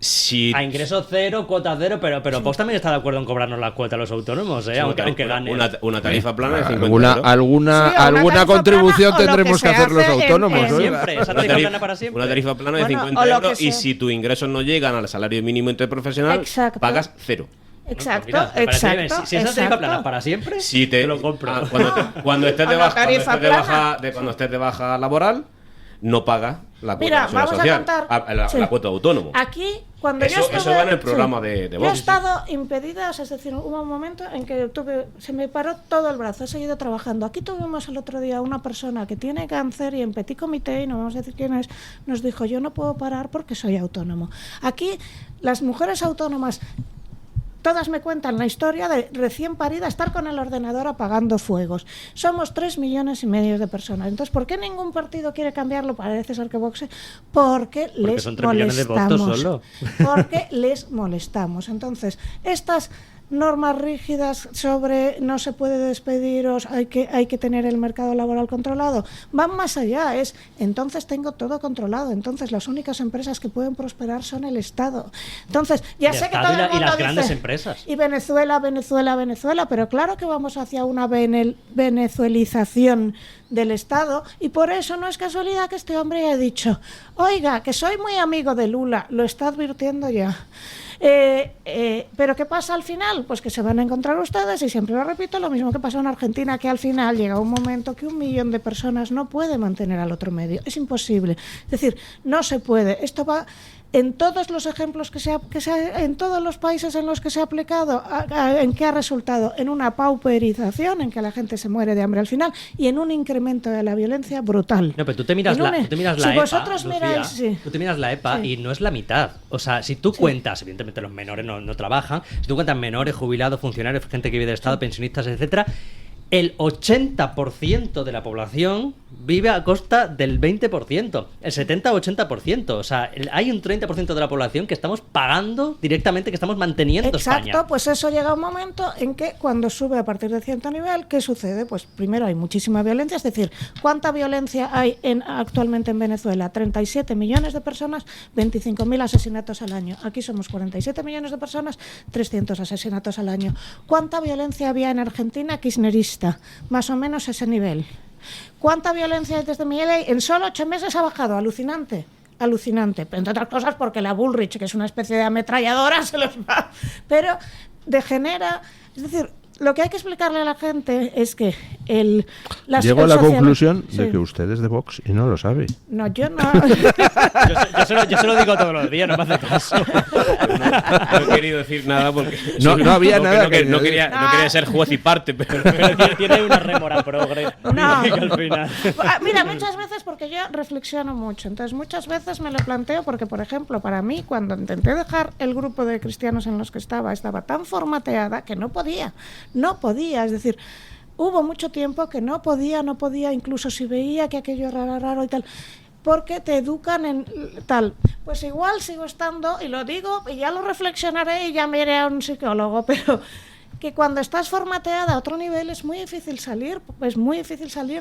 Si... A ingreso cero, cuota cero, pero Vox también está de acuerdo en cobrarnos la cuota a los autónomos, aunque gane. Una tarifa plana de 50 euros. Alguna contribución tendremos que hacer los autónomos. Siempre, esa tarifa plana para siempre. Una tarifa plana de 50 euros y si tus ingresos no llegan al salario mínimo interprofesional, pagas cero. Exacto, Mira, exacto. Si esa tarifa plana para siempre, si te lo compro. Cuando estés de baja laboral, no pagas la cuota social, la cuota de autónomo. Aquí, cuando eso va en el programa de Vox. Yo he estado impedida, es decir, hubo un momento en que se me paró todo el brazo, he seguido trabajando. Aquí tuvimos el otro día una persona que tiene cáncer y en petit comité, y no vamos a decir quién es, nos dijo, yo no puedo parar porque soy autónomo. Aquí, las mujeres autónomas... Todas me cuentan la historia de recién parida estar con el ordenador apagando fuegos. Somos 3,5 millones de personas. Entonces, ¿por qué ningún partido quiere cambiarlo? Parece ser que Vox... Porque les son 3 millones de votos solo. Porque les molestamos. Entonces, estas normas rígidas sobre no se puede despediros, hay que tener el mercado laboral controlado, van más allá, entonces tengo todo controlado, entonces las únicas empresas que pueden prosperar son el Estado. Entonces, ya sé que todo el mundo y las dice, grandes empresas. Y Venezuela, pero claro que vamos hacia una venezuelización del Estado y por eso no es casualidad que este hombre haya dicho, oiga, que soy muy amigo de Lula, lo está advirtiendo ya. Pero ¿qué pasa al final? Pues que se van a encontrar ustedes, y siempre lo repito, lo mismo que pasó en Argentina, que al final llega un momento que 1 millón de personas no puede mantener al otro medio. Es imposible. Es decir, no se puede. Esto va... En todos los ejemplos en todos los países en los que se ha aplicado, ¿en qué ha resultado? En una pauperización, en que la gente se muere de hambre al final, y en un incremento de la violencia brutal. No, pero tú te miras la EPA, Lucía, tú te miras la EPA y no es la mitad. O sea, si tú cuentas, evidentemente los menores no trabajan, si tú cuentas menores, jubilados, funcionarios, gente que vive del Estado, pensionistas, etcétera, el 80% de la población vive a costa del 20%, el 70-80%. O sea, hay un 30% de la población que estamos pagando directamente, que estamos manteniendo España. Exacto, pues eso llega un momento en que cuando sube a partir de cierto nivel, ¿qué sucede? Pues primero hay muchísima violencia, es decir, ¿cuánta violencia hay actualmente en Venezuela? 37 millones de personas, 25.000 asesinatos al año. Aquí somos 47 millones de personas, 300 asesinatos al año. ¿Cuánta violencia había en Argentina kirchnerista? Más o menos ese nivel. ¿Cuánta violencia hay desde Milei? En solo 8 meses ha bajado, alucinante, pero entre otras cosas porque la Bullrich, que es una especie de ametralladora, se los va, pero degenera, es decir, lo que hay que explicarle a la gente es que llego a la conclusión de que usted es de Vox y no lo sabe. No, yo no. yo se lo digo todos los días, no me hace caso. No he querido decir nada porque no había nada que no quería ser juez y parte, pero tiene una rémora progre. No. Al final. Mira, muchas veces, porque yo reflexiono mucho, entonces muchas veces me lo planteo porque, por ejemplo, para mí, cuando intenté dejar el grupo de cristianos en los que estaba tan formateada que no podía, es decir, hubo mucho tiempo que no podía, incluso si veía que aquello era raro y tal, porque te educan en tal. Pues igual sigo estando, y lo digo, y ya lo reflexionaré y ya me iré a un psicólogo, pero que cuando estás formateada a otro nivel es muy difícil salir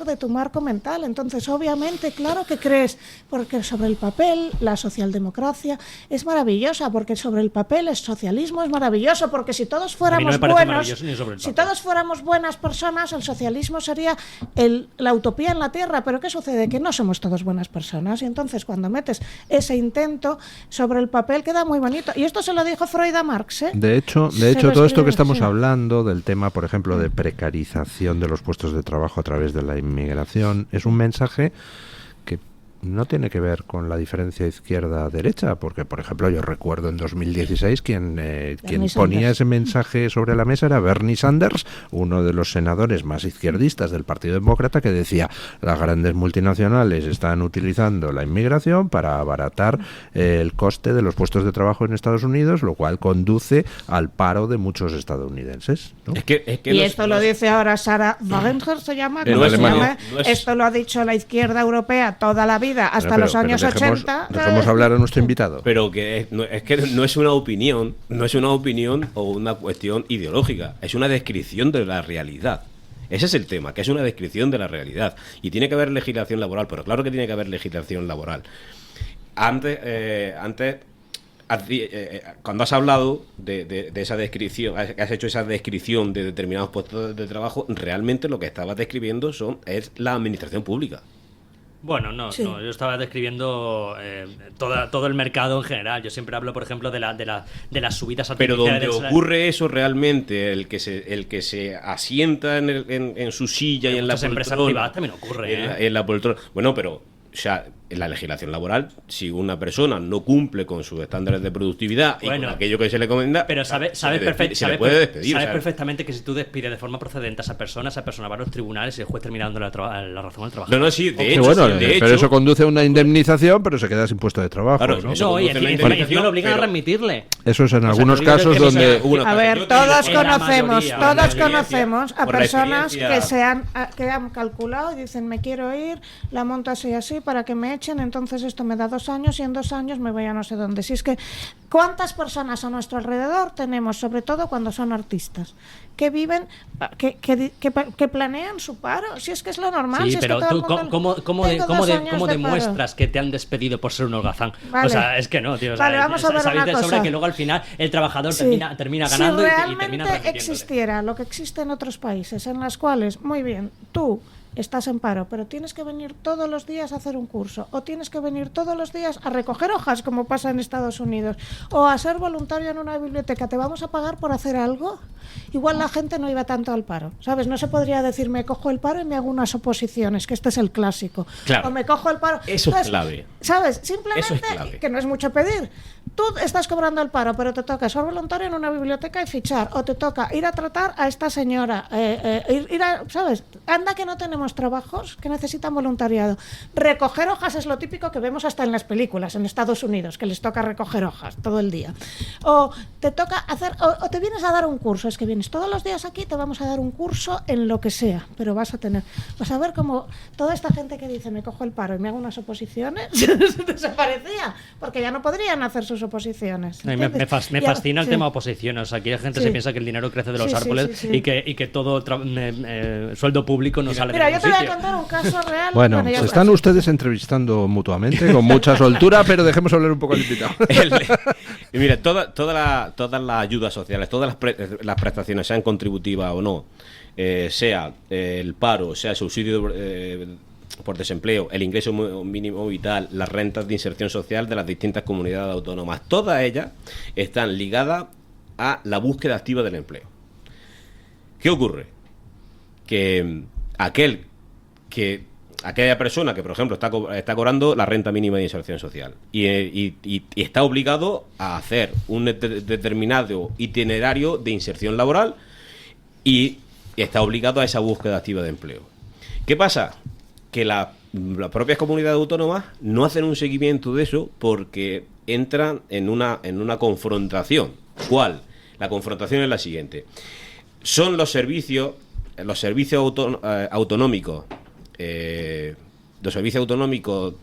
de tu marco mental. Entonces, obviamente, claro que crees, porque sobre el papel la socialdemocracia es maravillosa, porque sobre el papel el socialismo es maravilloso, porque si todos fuéramos todos fuéramos buenas personas, el socialismo sería la utopía en la Tierra. Pero ¿qué sucede? Que no somos todos buenas personas, y entonces cuando metes ese intento sobre el papel queda muy bonito. Y esto se lo dijo Freud a Marx, ¿eh? De hecho, todo esto que estamos hablando del tema, por ejemplo, de precarización de los puestos de trabajo a través de la inmigración, es un mensaje que no tiene que ver con la diferencia izquierda-derecha, porque, por ejemplo, yo recuerdo en 2016 quien ponía ese mensaje sobre la mesa era Bernie Sanders, uno de los senadores más izquierdistas del Partido Demócrata, que decía: las grandes multinacionales están utilizando la inmigración para abaratar el coste de los puestos de trabajo en Estados Unidos, lo cual conduce al paro de muchos estadounidenses, ¿no? Y esto lo dice ahora Sarah Wagenknecht, se llama. Esto lo ha dicho la izquierda europea toda la vida, hasta los años 80. Dejemos hablar a nuestro invitado. Pero que no es una opinión, o una cuestión ideológica, es una descripción de la realidad. Ese es el tema, que es una descripción de la realidad. Y tiene que haber legislación laboral, pero claro que tiene que haber legislación laboral. Antes cuando has hablado de esa descripción, has hecho esa descripción de determinados puestos de trabajo, realmente lo que estabas describiendo es la administración pública. Bueno, no, yo estaba describiendo todo el mercado en general. Yo siempre hablo, por ejemplo, de las subidas artificiales. Pero donde ocurre eso realmente, el que se asienta en su silla y en la poltrona. En empresas privadas también ocurre. En la poltrona. Bueno, pero en la legislación laboral, si una persona no cumple con sus estándares de productividad y con aquello que se le comenda, pero sabes perfectamente que si tú despides de forma procedente a esa persona va a los tribunales y el juez termina dando la razón al trabajador. No, sí, de hecho. Pero eso conduce a una indemnización, pero se queda sin puesto de trabajo. Claro, ¿no? Y encima lo obligan a remitirle. Eso es en algunos casos donde... A ver, todos conocemos a personas que han calculado y dicen: me quiero ir, la monto así y así para que me echen, entonces esto me da 2 años y en 2 años me voy a no sé dónde. Si es que, ¿cuántas personas a nuestro alrededor tenemos, sobre todo cuando son artistas, que viven, que planean su paro? Si es que es lo normal. Sí, si pero es que tú, ¿cómo demuestras que te han despedido por ser un holgazán? Vale. O sea, es que no, tío. Vale, vamos a ver una cosa. Sobre que luego al final el trabajador termina ganando y termina. Si realmente existiera lo que existe en otros países, en las cuales, muy bien, tú estás en paro, pero tienes que venir todos los días a hacer un curso, o tienes que venir todos los días a recoger hojas, como pasa en Estados Unidos, o a ser voluntario en una biblioteca, ¿te vamos a pagar por hacer algo? Igual la gente no iba tanto al paro, ¿sabes? No se podría decir: me cojo el paro y me hago unas oposiciones, que este es el clásico. Claro. O me cojo el paro. Eso es clave. ¿Sabes? Simplemente, que no es mucho pedir. Tú estás cobrando el paro, pero te toca ser voluntario en una biblioteca y fichar, o te toca ir a tratar a esta señora, ¿sabes? Anda que no tenemos trabajos que necesitan voluntariado. Recoger hojas es lo típico que vemos hasta en las películas en Estados Unidos, que les toca recoger hojas todo el día. O te toca hacer, o te vienes a dar un curso, es que vienes todos los días aquí, te vamos a dar un curso en lo que sea, pero vas a ver cómo toda esta gente que dice: me cojo el paro y me hago unas oposiciones, desaparecía, porque ya no podrían hacer sus oposiciones. Me fascina el tema oposiciones. O sea, aquí la gente se piensa que el dinero crece de los árboles y que todo sueldo público no sale de ningún sitio. Te voy a contar un caso real. Bueno, se están ustedes entrevistando mutuamente con mucha soltura, pero dejemos hablar un poco al invitado. Y mira, todas las ayudas sociales, todas las prestaciones, sean contributivas o no, sea el paro, sea el subsidio por desempleo, el ingreso mínimo vital, las rentas de inserción social de las distintas comunidades autónomas, todas ellas están ligadas a la búsqueda activa del empleo. ¿Qué ocurre? Que aquella persona que, por ejemplo, está cobrando la renta mínima de inserción social y está obligado a hacer un determinado itinerario de inserción laboral y está obligado a esa búsqueda activa de empleo. ¿Qué pasa? Que las propias comunidades autónomas no hacen un seguimiento de eso porque entran en una confrontación. ¿Cuál? La confrontación es la siguiente. Son los servicios autonómicos, los servicios autonómicos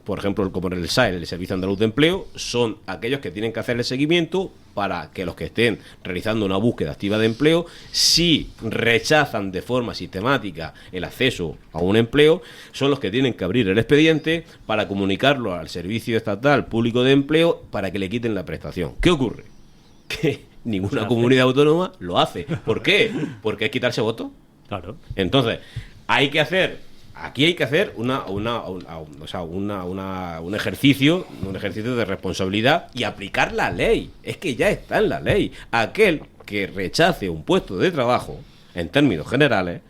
por ejemplo, como el SAE, el Servicio Andaluz de Empleo, son aquellos que tienen que hacer el seguimiento para que los que estén realizando una búsqueda activa de empleo, si rechazan de forma sistemática el acceso a un empleo, son los que tienen que abrir el expediente para comunicarlo al Servicio Estatal Público de Empleo para que le quiten la prestación. ¿Qué ocurre? Que ninguna comunidad autónoma lo hace. ¿Por qué? Porque es quitarse votos. Claro. Entonces, aquí hay que hacer un ejercicio de responsabilidad y aplicar la ley. Es que ya está en la ley. Aquel que rechace un puesto de trabajo, en términos generales,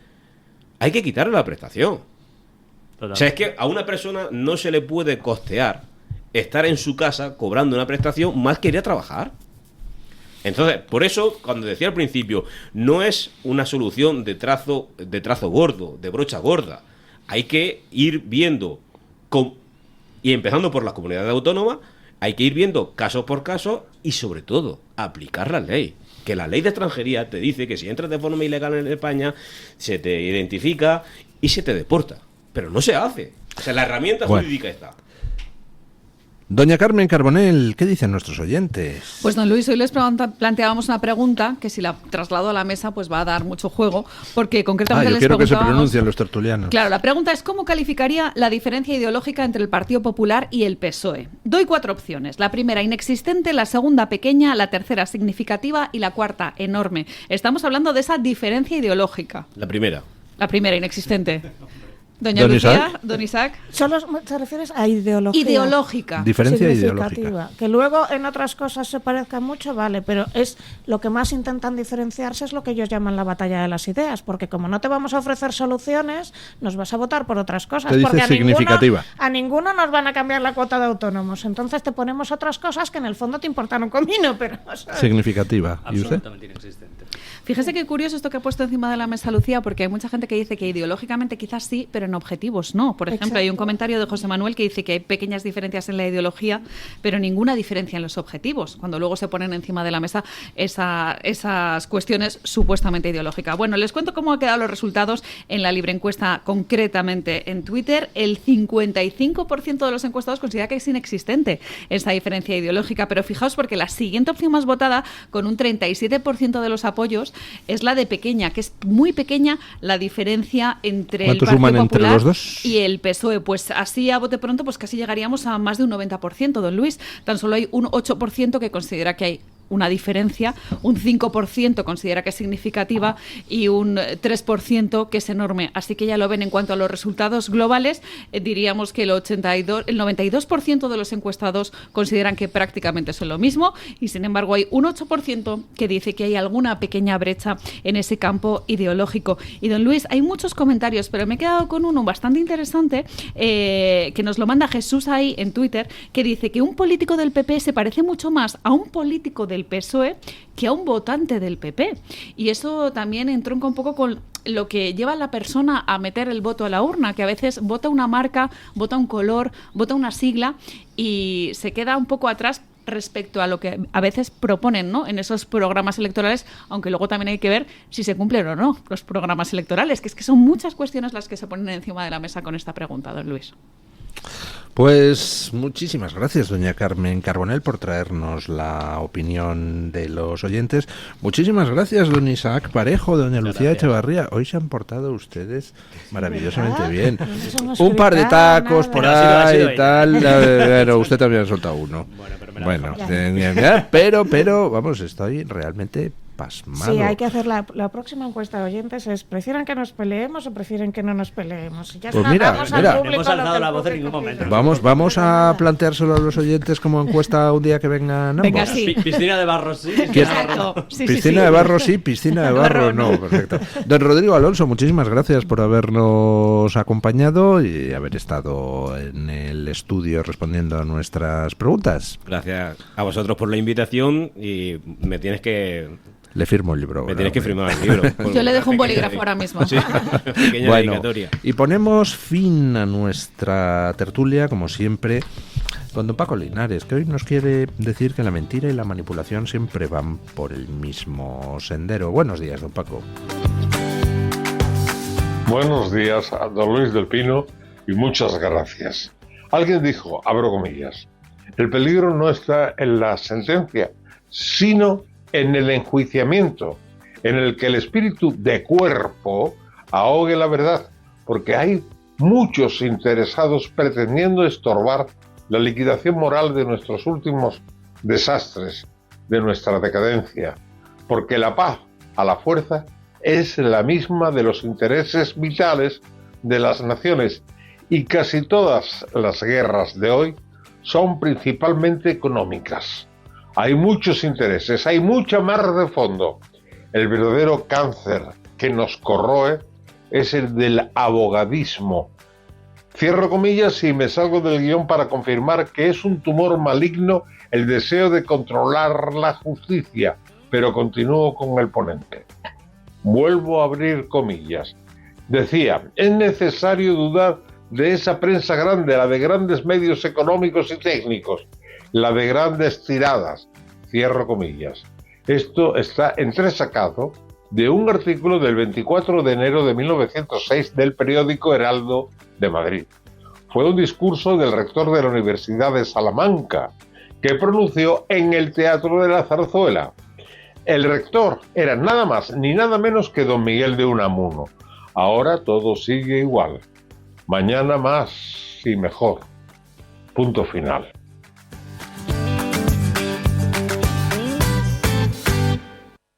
hay que quitarle la prestación. Total. O sea, es que a una persona no se le puede costear estar en su casa cobrando una prestación más que ir a trabajar. Entonces, por eso, cuando decía al principio, no es una solución de trazo gordo, de brocha gorda. Hay que ir viendo, y empezando por las comunidades autónomas, hay que ir viendo caso por caso y, sobre todo, aplicar la ley. Que la ley de extranjería te dice que si entras de forma ilegal en España, se te identifica y se te deporta. Pero no se hace. O sea, la herramienta jurídica está. Doña Carmen Carbonell, ¿qué dicen nuestros oyentes? Pues don Luis, hoy les planteábamos una pregunta que si la traslado a la mesa pues va a dar mucho juego, porque concretamente yo quiero que se pronuncien los tertulianos. Claro, la pregunta es ¿cómo calificaría la diferencia ideológica entre el Partido Popular y el PSOE? Doy 4 opciones. La primera, inexistente; la segunda, pequeña; la tercera, significativa; y la cuarta, enorme. Estamos hablando de esa diferencia ideológica. La primera, inexistente. Doña Lucía, don Isaac. Solo te refieres a ideología. Ideológica. Diferencia ideológica. Que luego en otras cosas se parezca mucho, vale, pero es lo que más intentan diferenciarse es lo que ellos llaman la batalla de las ideas, porque como no te vamos a ofrecer soluciones, nos vas a votar por otras cosas. Te dice porque significativa. A ninguno nos van a cambiar la cuota de autónomos. Entonces te ponemos otras cosas que en el fondo te importan un comino, pero... ¿sabes? Significativa. ¿Y usted? Absolutamente inexistente. Fíjese qué curioso esto que ha puesto encima de la mesa Lucía, porque hay mucha gente que dice que ideológicamente quizás sí, pero en objetivos no. Por ejemplo, hay un comentario de José Manuel que dice que hay pequeñas diferencias en la ideología, pero ninguna diferencia en los objetivos, cuando luego se ponen encima de la mesa esas cuestiones supuestamente ideológicas. Bueno, les cuento cómo han quedado los resultados en la libre encuesta, concretamente en Twitter. El 55% de los encuestados considera que es inexistente esa diferencia ideológica, pero fijaos porque la siguiente opción más votada, con un 37% de los apoyos, es la de pequeña, que es muy pequeña la diferencia entre el Partido Popular entre los dos y el PSOE. Pues así a bote pronto pues casi llegaríamos a más de un 90%, don Luis. Tan solo hay un 8% que considera que hay una diferencia, un 5% considera que es significativa y un 3% que es enorme. Así que ya lo ven. En cuanto a los resultados globales, diríamos que el 92% de los encuestados consideran que prácticamente son lo mismo, y sin embargo hay un 8% que dice que hay alguna pequeña brecha en ese campo ideológico. Y don Luis, hay muchos comentarios, pero me he quedado con uno bastante interesante que nos lo manda Jesús ahí en Twitter, que dice que un político del PP se parece mucho más a un político del PSOE que a un votante del PP. Y eso también entronca un poco con lo que lleva a la persona a meter el voto a la urna, que a veces vota una marca, vota un color, vota una sigla y se queda un poco atrás respecto a lo que a veces proponen, ¿no?, en esos programas electorales, aunque luego también hay que ver si se cumplen o no los programas electorales, que es que son muchas cuestiones las que se ponen encima de la mesa con esta pregunta, don Luis. Pues muchísimas gracias, doña Carmen Carbonell, por traernos la opinión de los oyentes. Muchísimas gracias, don Isaac Parejo, doña Lucía Echevarría. Hoy se han portado ustedes maravillosamente bien. Un par de tacos por ahí y tal. Pero usted también ha soltado uno. Bueno, pero vamos, estoy realmente pasmado. Sí, hay que hacer la próxima encuesta de oyentes es: ¿prefieren que nos peleemos o prefieren que no nos peleemos? Ya pues mira, no hemos alzado la voz en ningún momento. Vamos a planteárselo a los oyentes como encuesta un día que vengan ambos. Venga, sí. Piscina de barro, sí. Piscina de barro, sí. Piscina de barro, no. Perfecto. Don Rodrigo Alonso, muchísimas gracias por habernos acompañado y haber estado en el estudio respondiendo a nuestras preguntas. Gracias a vosotros por la invitación y me tienes que... Le firmo el libro. Me tienes que firmar el libro. Yo le dejo un bolígrafo ahora mismo. Sí, pequeña dedicatoria. Y ponemos fin a nuestra tertulia, como siempre, con don Paco Linares, que hoy nos quiere decir que la mentira y la manipulación siempre van por el mismo sendero. Buenos días, don Paco. Buenos días a don Luis del Pino y muchas gracias. Alguien dijo, abro comillas, el peligro no está en la sentencia, sino en el enjuiciamiento, en el que el espíritu de cuerpo ahogue la verdad, porque hay muchos interesados pretendiendo estorbar la liquidación moral de nuestros últimos desastres, de nuestra decadencia, porque la paz a la fuerza es la misma de los intereses vitales de las naciones, y casi todas las guerras de hoy son principalmente económicas. Hay muchos intereses, hay mucha mar de fondo. El verdadero cáncer que nos corroe es el del abogadismo. Cierro comillas y me salgo del guión para confirmar que es un tumor maligno el deseo de controlar la justicia, pero continúo con el ponente. Vuelvo a abrir comillas. Decía, es necesario dudar de esa prensa grande, la de grandes medios económicos y técnicos, la de grandes tiradas. Cierro comillas. Esto está entresacado de un artículo del 24 de enero de 1906 del periódico Heraldo de Madrid. Fue un discurso del rector de la Universidad de Salamanca, que pronunció en el Teatro de la Zarzuela. El rector era nada más ni nada menos que don Miguel de Unamuno. Ahora todo sigue igual. Mañana más y mejor. Punto final.